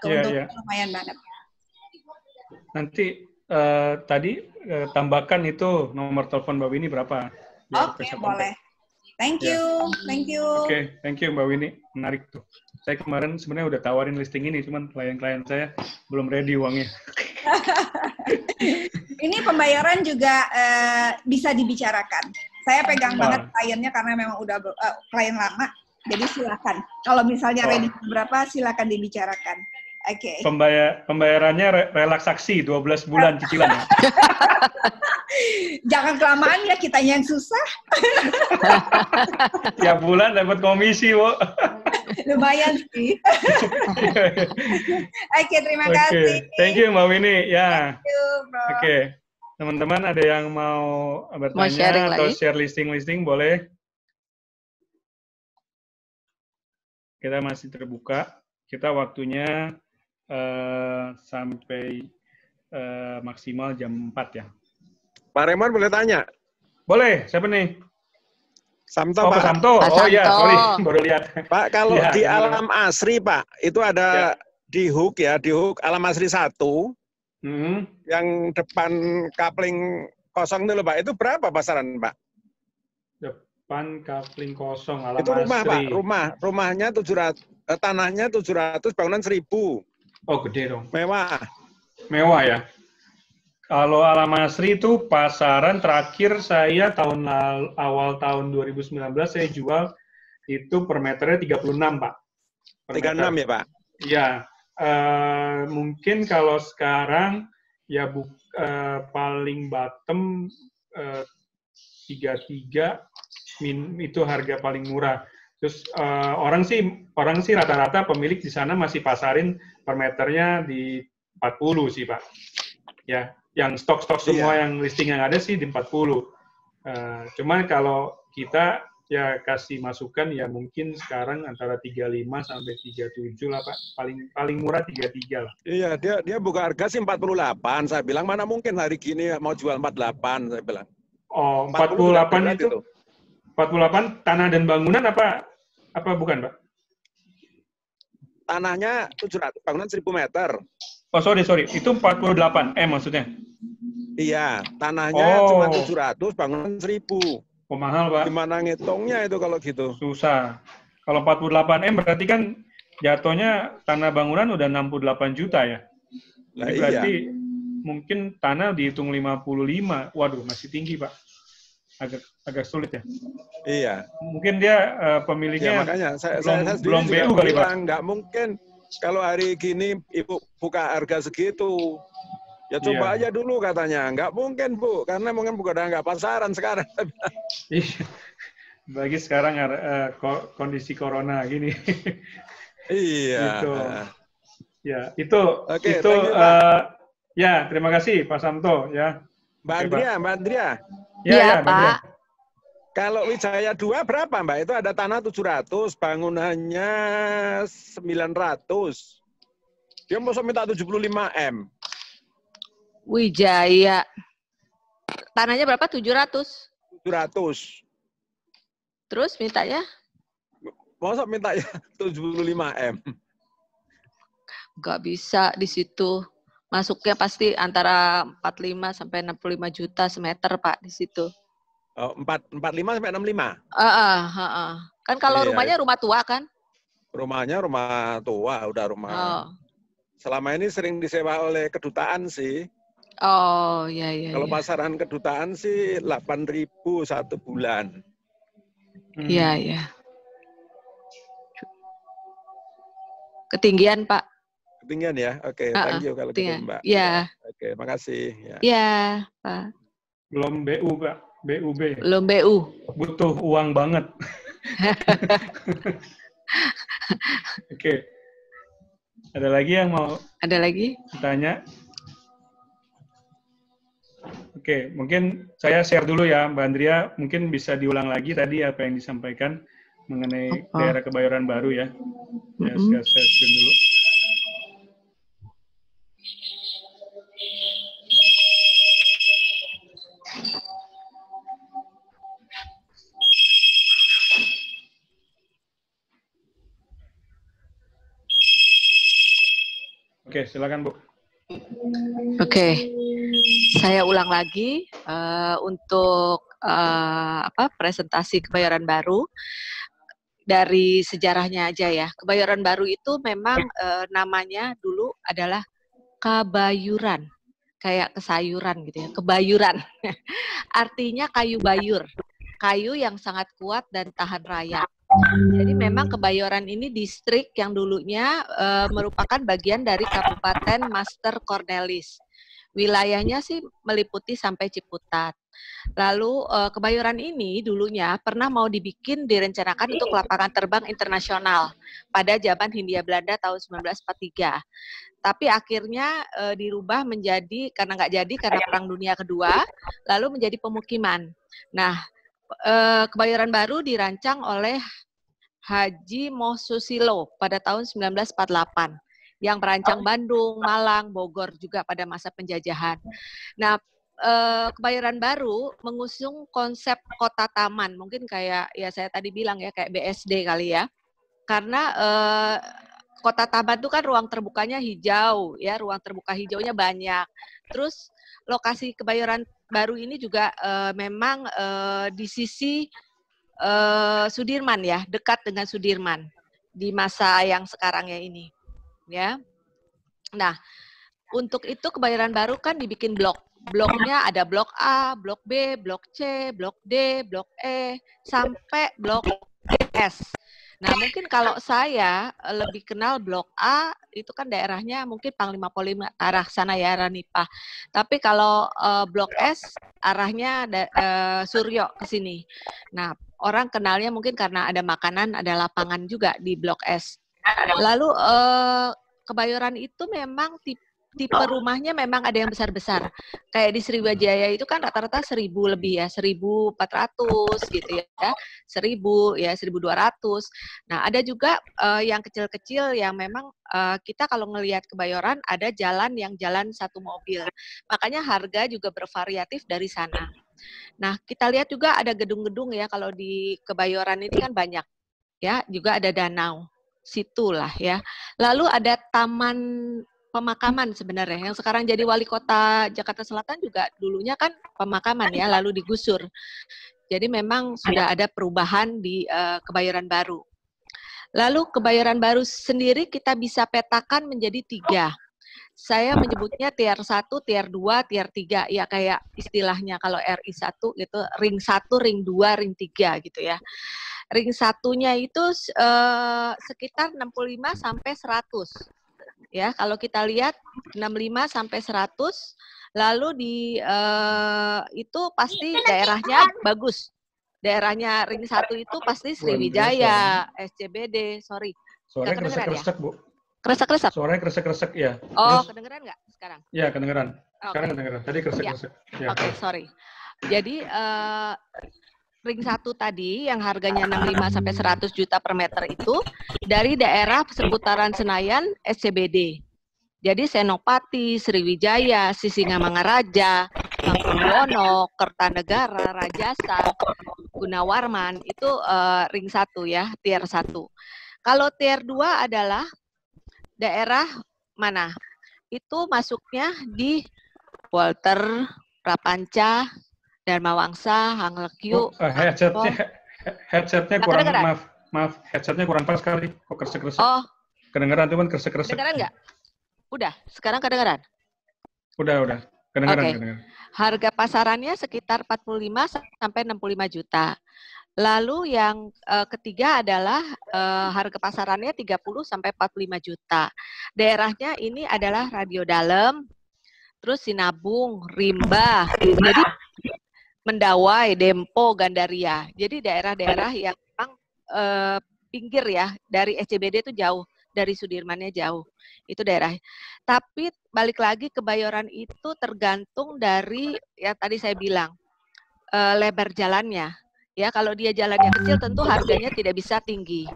[SPEAKER 13] keuntungan lumayan banget.
[SPEAKER 1] Nanti tadi tambahkan itu nomor telepon Mbak Winnie berapa?
[SPEAKER 13] Oke, boleh. Thank you, thank you.
[SPEAKER 1] Oke, thank you Mbak Winnie, menarik tuh. Saya kemarin sebenarnya udah tawarin listing ini, cuman klien-klien saya belum ready uangnya.
[SPEAKER 13] Ini pembayaran juga bisa dibicarakan. Saya pegang banget kliennya karena memang udah klien lama, jadi silakan. Kalau misalnya ready berapa, silakan dibicarakan. Oke.
[SPEAKER 1] Pembayarannya relaksasi 12 bulan cicilan ya.
[SPEAKER 13] Jangan kelamaan ya, kitanya yang susah.
[SPEAKER 1] Tiap bulan dapat komisi, Bu.
[SPEAKER 13] Lumayan sih. Oke, terima kasih.
[SPEAKER 1] Thank you Mbak Winnie. Ya.
[SPEAKER 13] Thank you, bro.
[SPEAKER 1] Oke. Teman-teman ada yang mau bertanya atau share listing-listing boleh. Kita masih terbuka. Kita waktunya sampai maksimal jam 4 ya.
[SPEAKER 12] Pak Raymond boleh tanya?
[SPEAKER 1] Boleh. Siapa nih?
[SPEAKER 12] Samto, Pak.
[SPEAKER 1] Pak Samto. Oh iya, sorry. Baru lihat.
[SPEAKER 12] Pak, kalau
[SPEAKER 1] ya,
[SPEAKER 12] di Alam Asri, Pak, itu ada di Hook ya, di Hook Alam Asri 1. Yang depan kapling kosong itu loh, Pak. Itu berapa pasaran, Pak?
[SPEAKER 1] Depan kapling kosong Alam
[SPEAKER 12] itu rumah,
[SPEAKER 1] Asri.
[SPEAKER 12] Pak. Rumahnya 700, tanahnya 700, bangunan 1000.
[SPEAKER 1] Oh, gede dong.
[SPEAKER 12] Mewah.
[SPEAKER 1] Mewah ya. Kalau Alam Asri itu pasaran terakhir saya awal tahun 2019 saya jual itu per meternya 36, Pak.
[SPEAKER 12] 36 ya, Pak?
[SPEAKER 1] Iya. Mungkin kalau sekarang ya paling bottom 33 itu harga paling murah. Terus orang sih rata-rata pemilik di sana masih pasarin per meternya di 40 sih, Pak. Ya, yang stok-stok semua yang listing yang ada sih di 40. Cuman kalau kita ya kasih masukan ya mungkin sekarang antara 35 sampai 37 lah, Pak. Paling murah 33 lah.
[SPEAKER 12] Iya, dia buka harga sih 48. Saya bilang mana mungkin hari gini mau jual 48, saya bilang.
[SPEAKER 1] Oh, 48 itu 48 tanah dan bangunan apa bukan, Pak?
[SPEAKER 12] Tanahnya 700, bangunan 1000 meter.
[SPEAKER 1] Oh, sorry. Itu 48 maksudnya?
[SPEAKER 12] Iya, tanahnya cuma 700, bangunan 1000.
[SPEAKER 1] Oh, mahal, Pak.
[SPEAKER 12] Gimana ngitungnya itu kalau gitu?
[SPEAKER 1] Susah. Kalau 48 berarti kan jatuhnya tanah bangunan udah 68 juta ya? Jadi berarti mungkin tanah dihitung 55. Waduh, masih tinggi, Pak. Agak sulit ya?
[SPEAKER 12] Iya.
[SPEAKER 1] Mungkin dia pemiliknya
[SPEAKER 12] ya, makanya saya
[SPEAKER 1] belum BU kali, Pak.
[SPEAKER 12] Nggak mungkin kalau hari gini Ibu buka harga segitu. Ya coba aja dulu katanya. Nggak mungkin, Bu. Karena mungkin bukan nggak pasaran sekarang.
[SPEAKER 1] Iya. Bagi sekarang kondisi corona gini.
[SPEAKER 12] Iya.
[SPEAKER 1] Gitu. Ya, itu ya, terima kasih Pak Samto ya.
[SPEAKER 12] Mbak Andrea.
[SPEAKER 2] Ya, Pak.
[SPEAKER 12] Kalau Wijaya 2 berapa, Mbak? Itu ada tanah 700, bangunannya 900. Dia mau minta 75 M.
[SPEAKER 2] Wijaya. Tanahnya berapa? 700?
[SPEAKER 12] 700.
[SPEAKER 2] Terus mintanya?
[SPEAKER 12] Masa mintanya 75 M?
[SPEAKER 2] Nggak bisa di situ. Masuknya pasti antara 45 sampai 65 juta semeter, Pak, di situ.
[SPEAKER 12] Oh, 45 sampai 65?
[SPEAKER 2] Kan kalau
[SPEAKER 12] Iya,
[SPEAKER 2] rumahnya rumah tua kan?
[SPEAKER 12] Rumahnya rumah tua, udah rumah.
[SPEAKER 2] Oh.
[SPEAKER 12] Selama ini sering disewa oleh kedutaan sih.
[SPEAKER 2] Oh, iya.
[SPEAKER 12] Kalau pasaran kedutaan sih 8.000 1 bulan.
[SPEAKER 2] Iya. Ketinggian, Pak.
[SPEAKER 12] Ketinggian ya? Oke, thank you kalau gitu, Mbak.
[SPEAKER 2] Iya.
[SPEAKER 12] Oke, makasih.
[SPEAKER 2] Iya, Pak.
[SPEAKER 1] Belum BU, Pak. BUB.
[SPEAKER 2] Belum BU.
[SPEAKER 1] Butuh uang banget. Oke. Ada lagi yang mau?
[SPEAKER 2] Ada lagi?
[SPEAKER 1] Tanya? Oke, mungkin saya share dulu ya, Mbak Andrea. Mungkin bisa diulang lagi tadi apa yang disampaikan mengenai daerah Kebayoran Baru ya. Ya, saya share screen dulu. Oke, silakan Bu.
[SPEAKER 2] Oke, saya ulang lagi untuk presentasi Kebayoran Baru dari sejarahnya aja ya. Kebayoran Baru itu memang namanya dulu adalah Kabayuran, kayak kesayuran gitu ya. Kebayuran, artinya kayu bayur, kayu yang sangat kuat dan tahan rayap. Jadi memang Kebayoran ini distrik yang dulunya merupakan bagian dari Kabupaten Master Cornelis. Wilayahnya sih meliputi sampai Ciputat. Lalu Kebayoran ini dulunya pernah mau direncanakan untuk lapangan terbang internasional pada zaman Hindia Belanda tahun 1943. Tapi akhirnya dirubah karena Perang Dunia Kedua, lalu menjadi pemukiman. Nah, Kebayoran Baru dirancang oleh Haji Mosusilo pada tahun 1948 yang merancang Bandung, Malang, Bogor juga pada masa penjajahan. Nah, Kebayoran Baru mengusung konsep kota taman, mungkin kayak ya saya tadi bilang ya kayak BSD kali ya. Karena kota taman itu kan ruang terbukanya hijau ya, ruang terbuka hijaunya banyak. Terus lokasi Kebayoran Baru ini juga memang di sisi Sudirman ya, dekat dengan Sudirman di masa yang sekarangnya ini, ya. Nah, untuk itu Kebayoran Baru kan dibikin blok. Bloknya ada blok A, blok B, blok C, blok D, blok E, sampai blok S. Nah, mungkin kalau saya lebih kenal blok A, itu kan daerahnya mungkin Panglima Polim arah sana ya, Ranipah. Tapi kalau blok S, arahnya Suryo ke sini. Nah, orang kenalnya mungkin karena ada makanan, ada lapangan juga di blok S. Lalu Kebayoran itu memang tipe rumahnya memang ada yang besar-besar. Kayak di Sriwijaya itu kan rata-rata 1.000 lebih ya, 1.400 gitu ya, 1.000 ya, 1.200. Nah, ada juga yang kecil-kecil yang memang kita kalau ngelihat Kebayoran ada jalan yang jalan satu mobil. Makanya harga juga bervariatif dari sana. Nah, kita lihat juga ada gedung-gedung ya, kalau di Kebayoran ini kan banyak. Ya, juga ada danau. Situlah ya. Lalu ada taman pemakaman sebenarnya, yang sekarang jadi wali kota Jakarta Selatan juga dulunya kan pemakaman ya, lalu digusur. Jadi memang sudah ada perubahan di Kebayoran Baru. Lalu Kebayoran Baru sendiri kita bisa petakan menjadi 3. Saya menyebutnya tier 1, tier 2, tier 3. Ya kayak istilahnya kalau RI 1 gitu, ring 1, ring 2, ring 3 gitu ya. Ring 1-nya itu sekitar 65 sampai 100. Ya, kalau kita lihat 65 sampai 100, lalu di itu pasti daerahnya bagus. Daerahnya ring 1 itu pasti Sriwijaya, SCBD, sorry.
[SPEAKER 1] Suaranya kresek-kresek, Bu.
[SPEAKER 2] Kresek-kresek?
[SPEAKER 1] Suaranya kresek-kresek, ya.
[SPEAKER 2] Oh,
[SPEAKER 1] Terus,
[SPEAKER 2] kedengeran nggak sekarang?
[SPEAKER 1] Ya, kedengeran. Sekarang
[SPEAKER 2] Okay.
[SPEAKER 1] kedengeran. Tadi kresek-kresek. Ya.
[SPEAKER 2] Oke, sorry. Jadi ring 1 tadi yang harganya 65 sampai 100 juta per meter itu dari daerah seputaran Senayan SCBD. Jadi Senopati, Sriwijaya, Sisingamangaraja, Mangkubuwono, Kertanegara, Rajasa, Gunawarman itu ring 1 ya, tier 1. Kalau tier 2 adalah daerah mana? Itu masuknya di Walter, Prapanca, Dharma Wangsa, Hanglekyu.
[SPEAKER 1] Headsetnya kurang, maaf, headsetnya kurang pas sekali. Kok kresek-kresek?
[SPEAKER 2] Oh.
[SPEAKER 1] Kedengeran tuh kan kresek-kresek.
[SPEAKER 2] Kedengeran nggak? Udah, sekarang kedengeran?
[SPEAKER 1] Udah. Kedengeran,
[SPEAKER 2] Oke.
[SPEAKER 1] kedengeran.
[SPEAKER 2] Harga pasarannya sekitar 45 sampai 65 juta. Lalu yang ketiga adalah harga pasarannya 30 sampai 45 juta. Daerahnya ini adalah Radio Dalem, terus Sinabung, Rimba, jadi Mendawai, Dempo, Gandaria. Jadi daerah-daerah yang memang pinggir ya, dari SCBD itu jauh, dari Sudirmannya jauh. Itu daerah. Tapi balik lagi Kebayoran itu tergantung dari ya tadi saya bilang lebar jalannya. Ya, kalau dia jalannya kecil tentu harganya tidak bisa tinggi.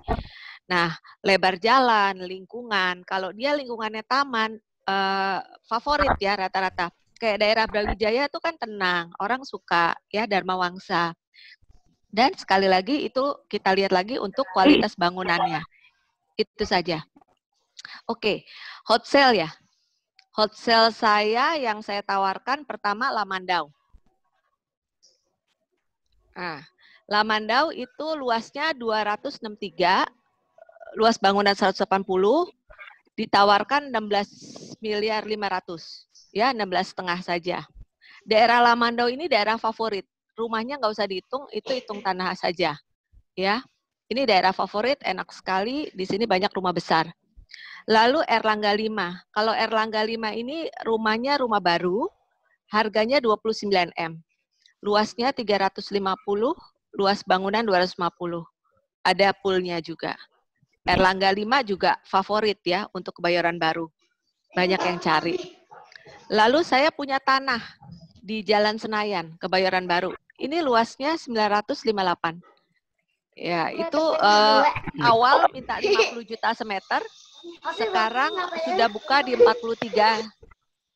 [SPEAKER 2] Nah, lebar jalan, lingkungan, kalau dia lingkungannya taman, favorit ya rata-rata. Kayak daerah Brawijaya itu kan tenang, orang suka ya Dharma Wangsa. Dan sekali lagi itu kita lihat lagi untuk kualitas bangunannya. Itu saja. Oke, hot sale ya. Hot sale saya yang saya tawarkan pertama Lamandau. Nah, Lamandau itu luasnya 263, luas bangunan 180, ditawarkan 16 miliar 500, ya 16,5 saja. Daerah Lamandau ini daerah favorit, rumahnya nggak usah dihitung, itu hitung tanah saja, ya. Ini daerah favorit, enak sekali, di sini banyak rumah besar. Lalu Erlangga 5, kalau Erlangga 5 ini rumahnya rumah baru, harganya 29 M, luasnya 350. Luas bangunan 250. Ada poolnya juga. Erlangga 5 juga favorit ya untuk Kebayoran Baru. Banyak yang cari. Lalu saya punya tanah di Jalan Senayan, Kebayoran Baru. Ini luasnya 958. Ya, itu awal minta 50 juta semeter. Sekarang sudah buka di 43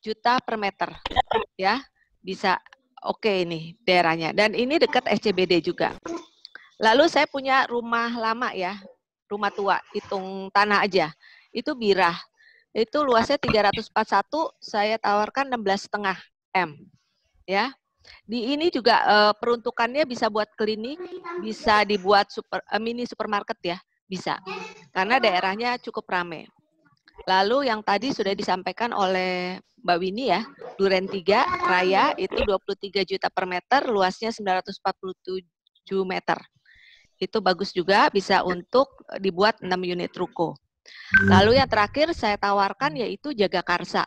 [SPEAKER 2] juta per meter. Ya, bisa. Oke ini daerahnya. Dan ini dekat SCBD juga. Lalu saya punya rumah lama ya. Rumah tua. Hitung tanah aja. Itu Birah. Itu luasnya 341. Saya tawarkan 16,5 M. Ya. Di ini juga peruntukannya bisa buat klinik. Bisa dibuat mini supermarket ya. Bisa. Karena daerahnya cukup ramai. Lalu yang tadi sudah disampaikan oleh Mbak Winnie ya, Duren 3 Raya itu 23 juta per meter, luasnya 947 meter. Itu bagus juga, bisa untuk dibuat 6 unit ruko. Lalu yang terakhir saya tawarkan yaitu Jagakarsa.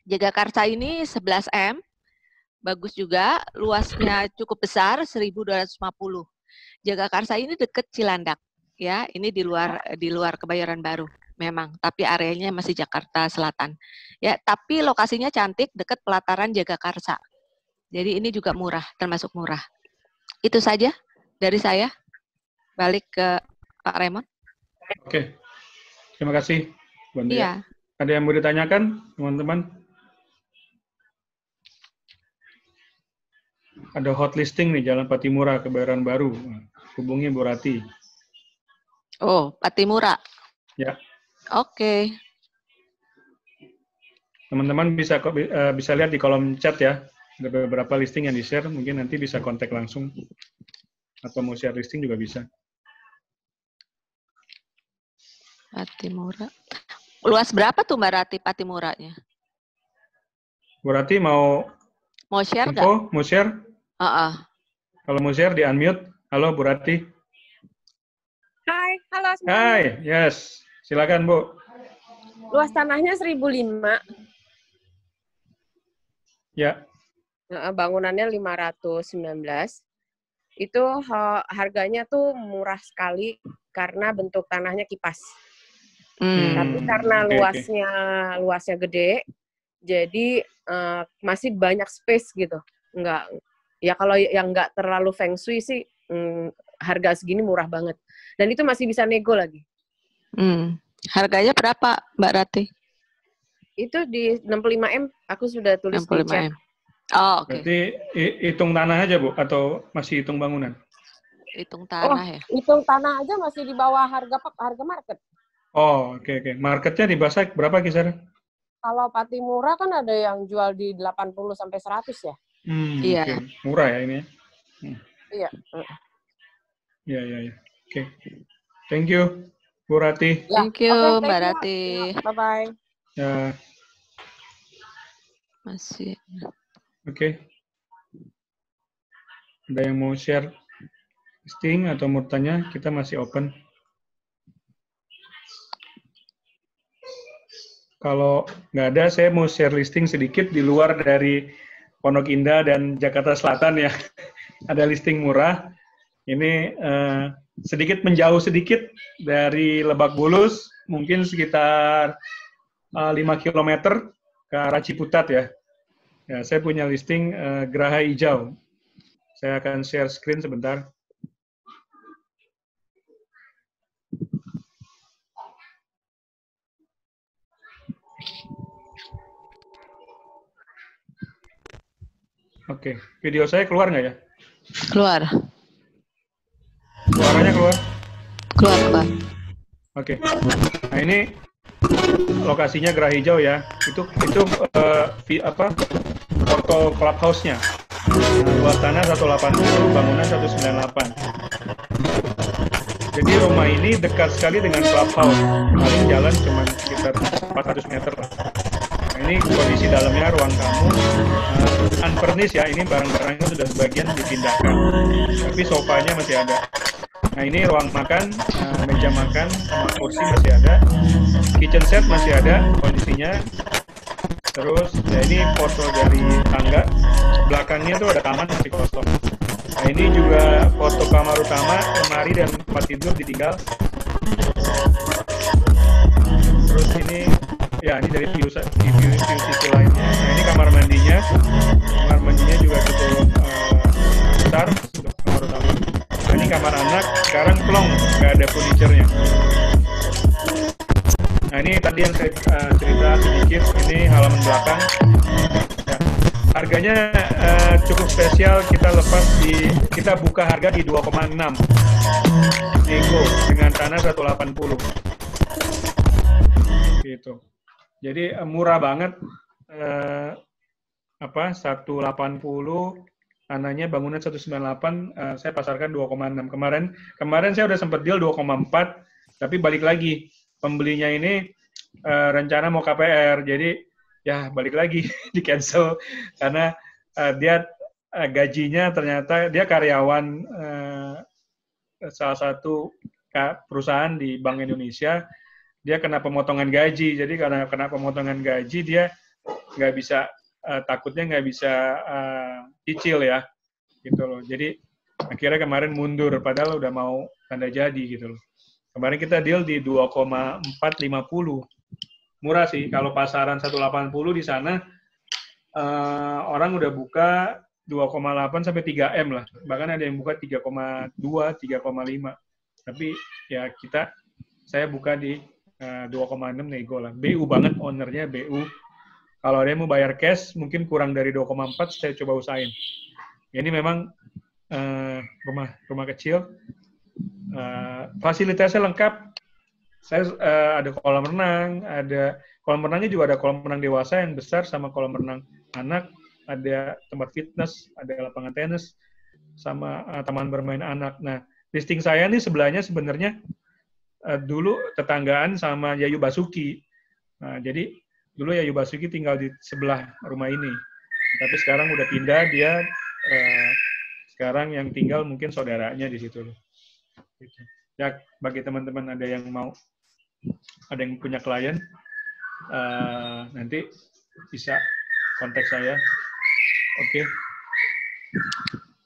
[SPEAKER 2] Jagakarsa ini 11 M, bagus juga, luasnya cukup besar, 1.250. Jagakarsa ini dekat Cilandak, ya, ini di luar Kebayoran Baru. Memang, tapi areanya masih Jakarta Selatan. Ya, tapi lokasinya cantik, dekat pelataran Jagakarsa. Jadi ini juga murah, termasuk murah. Itu saja dari saya. Balik ke Pak Raymond.
[SPEAKER 1] Oke, terima kasih, Bu Andrea.
[SPEAKER 2] Iya.
[SPEAKER 1] Ada yang mau ditanyakan, teman-teman? Ada hot listing nih, Jalan Patimura, Kebayoran Baru. Hubungi Bu Rati.
[SPEAKER 2] Oh, Patimura.
[SPEAKER 1] Ya.
[SPEAKER 2] Oke.
[SPEAKER 1] Teman-teman bisa lihat di kolom chat ya. Ada beberapa listing yang di-share, mungkin nanti bisa kontak langsung. Atau mau share listing juga bisa.
[SPEAKER 2] Patimura. Luas berapa tuh Mbak Rati Patimuranya?
[SPEAKER 1] Bu Rati mau
[SPEAKER 2] share nggak?
[SPEAKER 1] info? Mau share? Kalau mau share di unmute. Halo Bu Rati.
[SPEAKER 14] Hai, halo semuanya.
[SPEAKER 1] Hai, yes. Silakan Bu.
[SPEAKER 14] Luas tanahnya 1.005.
[SPEAKER 1] Ya.
[SPEAKER 14] Bangunannya 519. Itu harganya tuh murah sekali karena bentuk tanahnya kipas. Tapi karena luasnya gede, jadi masih banyak space gitu. Ya kalau yang nggak terlalu feng shui sih harga segini murah banget. Dan itu masih bisa nego lagi.
[SPEAKER 2] Harganya berapa Mbak Rati?
[SPEAKER 14] Itu di 65M, aku sudah tulis
[SPEAKER 2] 65M.
[SPEAKER 14] di chat.
[SPEAKER 2] Oh, oke.
[SPEAKER 1] Berarti hitung tanah aja, Bu, atau masih hitung bangunan?
[SPEAKER 2] Hitung tanah ya.
[SPEAKER 14] Hitung tanah aja masih di bawah harga market.
[SPEAKER 1] Oh, oke. Marketnya di Basek berapa kisaran?
[SPEAKER 14] Kalau Patimura kan ada yang jual di 80 sampai 100 ya.
[SPEAKER 2] Iya.
[SPEAKER 1] Okay. Murah ya ini.
[SPEAKER 14] Iya.
[SPEAKER 1] Iya. Oke. Thank you, Bu Rati.
[SPEAKER 2] Thank you, Mbak Rati.
[SPEAKER 14] Bye-bye.
[SPEAKER 1] Ya.
[SPEAKER 2] Masih.
[SPEAKER 1] Oke. Ada yang mau share listing atau mau tanya? Kita masih open. Kalau nggak ada, saya mau share listing sedikit di luar dari Pondok Indah dan Jakarta Selatan ya. Ada listing murah. Ini sedikit menjauh sedikit dari Lebak Bulus, mungkin sekitar 5 km ke arah Ciputat ya. Ya, saya punya listing Geraha Hijau. Saya akan share screen sebentar. Oke, video saya keluar nggak ya?
[SPEAKER 2] Keluar.
[SPEAKER 1] Suaranya keluar?
[SPEAKER 2] Keluar.
[SPEAKER 1] Oke. Nah ini lokasinya Geraha Hijau ya. Itu foto clubhouse-nya. Nah, luas tanah 180, bangunan 198. Jadi rumah ini dekat sekali dengan clubhouse. Paling jalan cuma sekitar 400 meter lah. Nah, ini kondisi dalamnya ruang tamu unfurnished ya. Ini barang-barangnya sudah sebagian dipindahkan. Tapi sofanya masih ada. Nah ini ruang makan, meja makan sama kursi masih ada. Kitchen set masih ada kondisinya. Terus ya ini foto dari tangga. Belakangnya tuh ada taman masih kosong. Nah ini juga foto kamar utama, lemari dan tempat tidur ditinggal. Terus ini ya ini dari view sisi lainnya. Nah ini kamar mandinya. Kamar mandinya juga cukup besar untuk kamar utama. Nah, ini kamar anak, sekarang plong, nggak ada furniture-nya. Nah ini tadi yang saya cerita sedikit, ini halaman belakang. Ya, harganya cukup spesial, kita buka harga di 2,6 nego dengan tanah 180. Gitu. Jadi murah banget, 180. Tanahnya bangunan 198, saya pasarkan 2,6. Kemarin saya udah sempat deal 2,4, tapi balik lagi pembelinya ini rencana mau KPR, jadi ya balik lagi di cancel karena dia gajinya ternyata dia karyawan salah satu perusahaan di Bank Indonesia, dia kena pemotongan gaji, jadi karena kena pemotongan gaji dia nggak bisa takutnya nggak bisa cicil ya, gitu loh. Jadi akhirnya kemarin mundur, padahal udah mau tanda jadi gitu loh. Kemarin kita deal di 2,450, murah sih. Kalau pasaran 180 di sana orang udah buka 2,8 sampai 3M lah, bahkan ada yang buka 3,2, 3,5. Tapi ya saya buka di 2,6 nego lah. BU banget ownernya, BU. Kalau ada yang mau bayar cash, mungkin kurang dari 2,4, saya coba usahain. Ini memang rumah kecil, fasilitasnya lengkap. Saya ada kolam renang, renangnya juga ada kolam renang dewasa yang besar sama kolam renang anak, ada tempat fitness, ada lapangan tenis, sama taman bermain anak. Nah, listing saya nih sebelahnya sebenarnya dulu tetanggaan sama Yayu Basuki. Nah, jadi dulu Yayu Basuki tinggal di sebelah rumah ini, tapi sekarang udah pindah, dia sekarang yang tinggal mungkin saudaranya di situ. Ya, bagi teman-teman ada yang punya klien, nanti bisa kontak saya. Oke.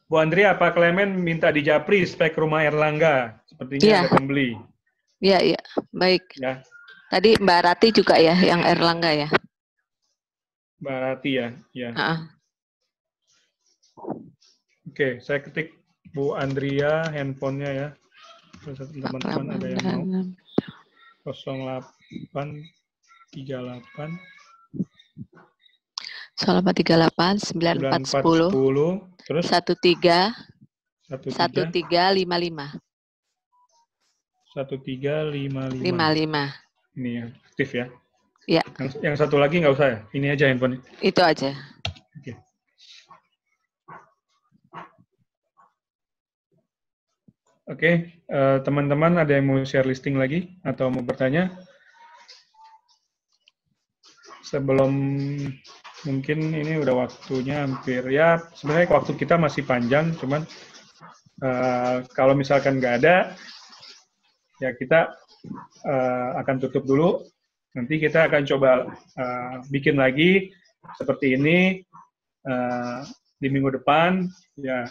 [SPEAKER 1] Bu Andri, apa Klemen minta di Japri spek rumah Erlangga? Sepertinya ada pembeli.
[SPEAKER 2] Iya, baik.
[SPEAKER 1] Ya.
[SPEAKER 2] Tadi Mbak Rati juga ya, yang Erlangga ya?
[SPEAKER 1] Mbak Rati ya. Oke, saya ketik Bu Andrea handphonenya ya. Teman-teman ada yang mau 0838
[SPEAKER 2] 9410
[SPEAKER 1] terus
[SPEAKER 2] 1355.
[SPEAKER 1] 1355. Ini ya, aktif ya.
[SPEAKER 2] Ya.
[SPEAKER 1] Yang satu lagi nggak usah ya? Ini aja handphone.
[SPEAKER 2] Itu aja.
[SPEAKER 1] Oke. Oke, teman-teman ada yang mau share listing lagi atau mau bertanya? Sebelum mungkin ini udah waktunya hampir ya, sebenarnya waktu kita masih panjang, cuman kalau misalkan nggak ada, ya kita akan tutup dulu. Nanti kita akan coba bikin lagi seperti ini di minggu depan. Ya,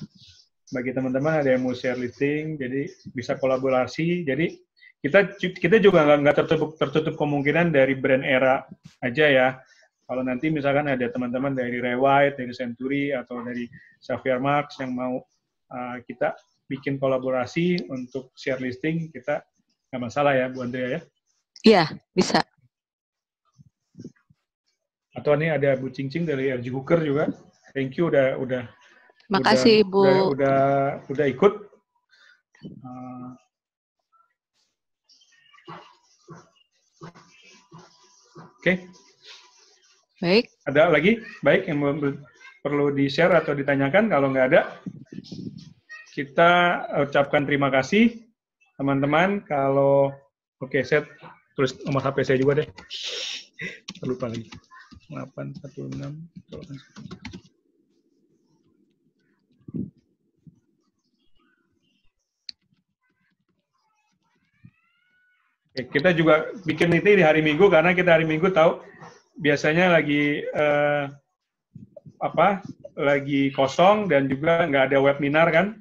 [SPEAKER 1] bagi teman-teman ada yang mau share listing, jadi bisa kolaborasi. Jadi kita juga nggak tertutup kemungkinan dari brand Era aja ya. Kalau nanti misalkan ada teman-teman dari Rewide, dari Century atau dari Xavier Marks yang mau kita bikin kolaborasi untuk share listing, kita nggak masalah ya, Bu Andrea ya?
[SPEAKER 2] Iya, bisa.
[SPEAKER 1] Atau ini ada Bu Cing dari RG Hooker juga. Thank you udah
[SPEAKER 2] Makasih Ibu.
[SPEAKER 1] Udah ikut. Oke.
[SPEAKER 2] Baik.
[SPEAKER 1] Ada lagi? Baik yang perlu di-share atau ditanyakan? Kalau nggak ada, kita ucapkan terima kasih teman-teman. Kalau saya tulis nomor HP saya juga deh. Terlupa lagi. 816. Kita juga bikin ini di hari Minggu karena kita hari Minggu tahu biasanya lagi lagi kosong dan juga nggak ada webinar kan.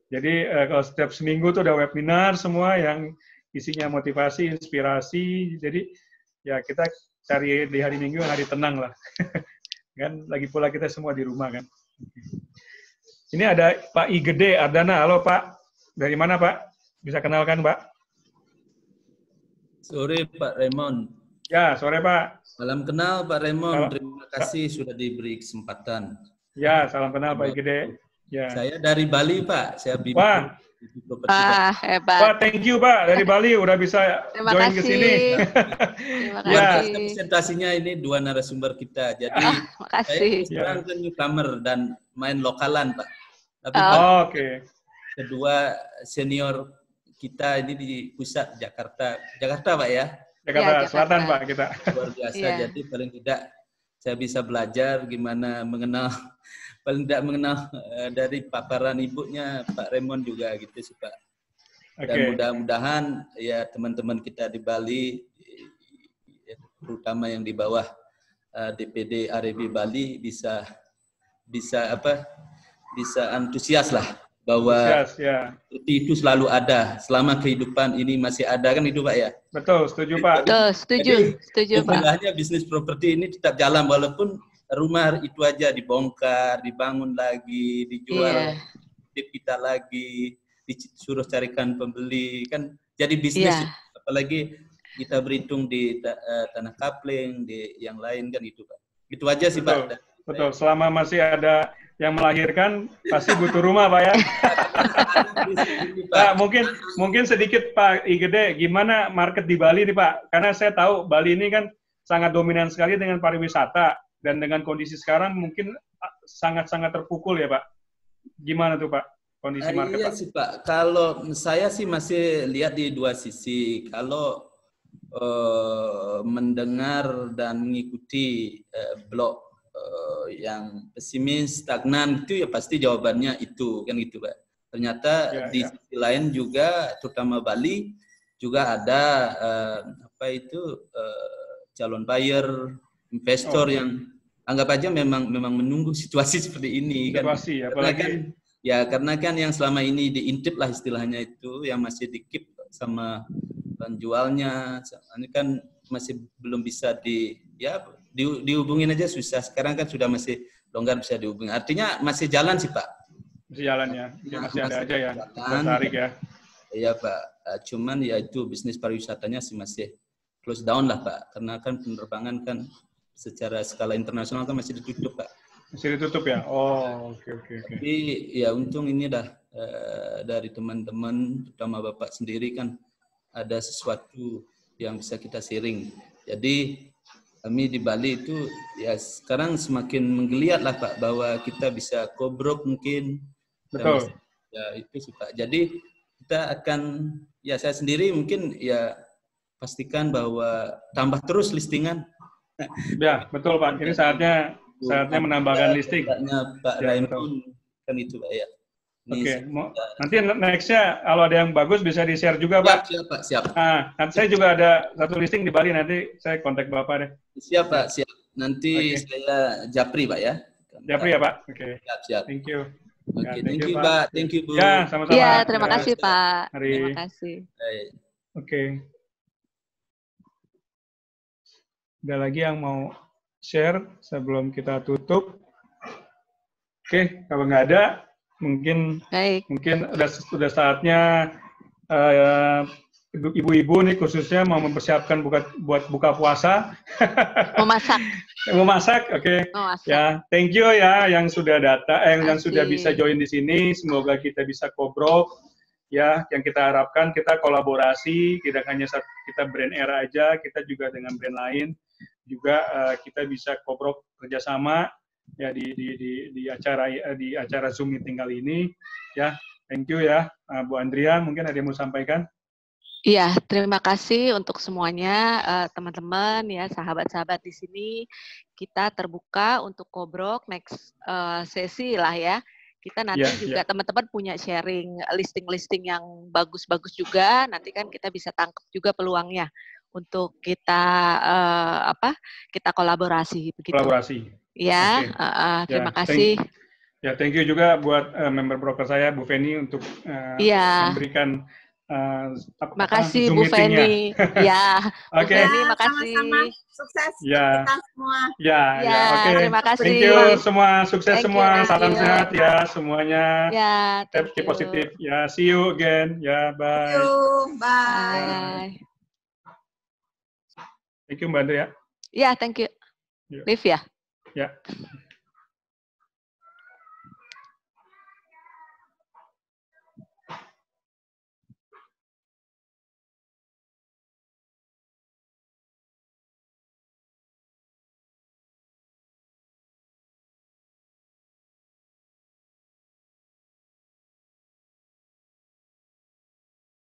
[SPEAKER 1] Jadi kalau setiap seminggu tuh ada webinar semua yang isinya motivasi, inspirasi. Jadi ya kita cari di hari Minggu yang hari tenang lah. Kan lagi pula kita semua di rumah kan. Ini ada Pak I Gede Ardana. Halo Pak. Dari mana Pak? Bisa kenalkan Pak?
[SPEAKER 15] Sore Pak Raymond.
[SPEAKER 1] Ya, sore Pak.
[SPEAKER 15] Salam kenal Pak Raymond. Terima kasih sudah diberi kesempatan.
[SPEAKER 1] Ya, salam kenal Pak Gede. Ya.
[SPEAKER 15] Saya dari Bali Pak. Saya bibit.
[SPEAKER 2] Hebat.
[SPEAKER 1] Pak, thank you Pak dari Bali udah bisa join ke sini.
[SPEAKER 15] Terima kasih. Presentasinya ini dua narasumber kita. Jadi saya sekarang kan newcomer dan main lokalan Pak. Tapi kedua senior kita ini di pusat Jakarta Pak ya.
[SPEAKER 1] Jakarta Selatan Pak kita.
[SPEAKER 15] Luar biasa. Jadi paling tidak saya bisa belajar gimana mengenal, paling tidak mengenal dari paparan ibunya Pak Raymond juga gitu sih Pak. Dan mudah-mudahan ya teman-teman kita di Bali, terutama yang di bawah DPD REB Bali bisa antusias lah. Bahwa seperti itu selalu ada selama kehidupan ini masih ada kan itu Pak ya?
[SPEAKER 1] Betul, setuju Pak.
[SPEAKER 2] Betul, setuju Pak.
[SPEAKER 15] Sebenarnya bisnis properti ini tetap jalan walaupun rumah itu aja dibongkar, dibangun lagi, dijual, kita lagi, disuruh carikan pembeli kan jadi bisnis apalagi kita berhitung di tanah kapling di yang lain kan itu Pak. Itu aja sih Pak.
[SPEAKER 1] Betul, selama masih ada yang melahirkan pasti butuh rumah Pak ya. Pak, mungkin sedikit Pak I Gede, gimana market di Bali nih Pak? Karena saya tahu Bali ini kan sangat dominan sekali dengan pariwisata dan dengan kondisi sekarang mungkin sangat-sangat terpukul ya Pak. Gimana tuh Pak kondisi market
[SPEAKER 15] iya
[SPEAKER 1] Pak?
[SPEAKER 15] sih Pak, kalau saya sih masih lihat di dua sisi. Kalau mendengar dan mengikuti blog yang pesimis, stagnan itu ya pasti jawabannya itu kan gitu Pak. Ternyata di sisi lain juga terutama Bali juga ada calon buyer, investor yang anggap aja memang menunggu situasi seperti ini kan.
[SPEAKER 1] Situasi apalagi
[SPEAKER 15] karena kan yang selama ini diintip lah istilahnya itu yang masih di-keep sama penjualnya. Ini kan masih belum bisa dihubungin aja susah. Sekarang kan sudah masih longgar bisa dihubungi. Artinya masih jalan sih Pak.
[SPEAKER 1] Masih jalan ya? Ya masih ada aja ya?
[SPEAKER 15] Jalan.
[SPEAKER 1] Tarik ya?
[SPEAKER 15] Iya Pak, cuman ya itu bisnis pariwisatanya masih close down lah Pak, karena kan penerbangan kan secara skala internasional kan masih ditutup Pak.
[SPEAKER 1] Masih ditutup ya? Oh, oke.
[SPEAKER 15] Tapi ya untung ini dah dari teman-teman, terutama Bapak sendiri kan ada sesuatu yang bisa kita sharing. Jadi kami di Bali itu ya sekarang semakin menggeliat lah Pak, bahwa kita bisa kobrok mungkin.
[SPEAKER 1] Betul.
[SPEAKER 15] Ya itu sih Pak. Jadi kita akan, ya saya sendiri mungkin ya pastikan bahwa tambah terus listingan.
[SPEAKER 1] Ya, betul Pak. Ini saatnya menambahkan listing.
[SPEAKER 15] Pak Raymond kan itu Pak ya.
[SPEAKER 1] Oke, nanti next-nya kalau ada yang bagus bisa di-share juga Pak.
[SPEAKER 15] Siap Pak, siap.
[SPEAKER 1] Nah, nanti saya juga ada satu listing di Bali, nanti saya kontak Bapak deh.
[SPEAKER 15] Siap Pak, siap. Nanti saya japri Pak ya.
[SPEAKER 1] Japri ya Pak? Oke.
[SPEAKER 15] Siap.
[SPEAKER 1] Thank you.
[SPEAKER 15] Oke,
[SPEAKER 1] Ya,
[SPEAKER 15] thank you Pak. Thank you Bu.
[SPEAKER 1] Ya, sama-sama.
[SPEAKER 2] Ya, terima kasih Pak.
[SPEAKER 1] Mari.
[SPEAKER 2] Terima kasih.
[SPEAKER 1] Oke. Ada lagi yang mau share sebelum kita tutup? Oke, kalau nggak ada, mungkin udah saatnya ibu-ibu nih khususnya mau mempersiapkan buat buka puasa. Memasak, oke. Ya, thank you ya yang sudah datang, yang sudah bisa join di sini. Semoga kita bisa kobrok. Ya, yang kita harapkan kita kolaborasi, tidak hanya kita brand era aja, kita juga dengan brand lain juga kita bisa kobrok kerjasama ya di acara Zoom meeting kali ini. Ya, thank you ya, Bu Andrea. Mungkin ada yang mau sampaikan?
[SPEAKER 2] Iya, terima kasih untuk semuanya, teman-teman ya, sahabat-sahabat di sini. Kita terbuka untuk kobrok next sesi lah ya. Kita nanti juga teman-teman punya sharing listing-listing yang bagus-bagus juga. Nanti kan kita bisa tangkap juga peluangnya untuk kita kita kolaborasi begitu.
[SPEAKER 1] Kolaborasi.
[SPEAKER 2] Ya, terima kasih.
[SPEAKER 1] Thank you juga buat member broker saya Bu Feni untuk memberikan
[SPEAKER 2] makasih Bu Feni. Ya, Bu Feni, makasih.
[SPEAKER 13] Sama-sama sukses kita semua.
[SPEAKER 1] Oke.
[SPEAKER 2] Terima kasih.
[SPEAKER 1] Thank you semua, sukses semua. Salam sehat ya semuanya.
[SPEAKER 2] Ya,
[SPEAKER 1] keep positif. Ya, see you again. Ya, bye.
[SPEAKER 13] See you. Bye.
[SPEAKER 1] Thank you Mbak Andrea.
[SPEAKER 2] Ya, thank you. Liv ya.
[SPEAKER 1] Ya.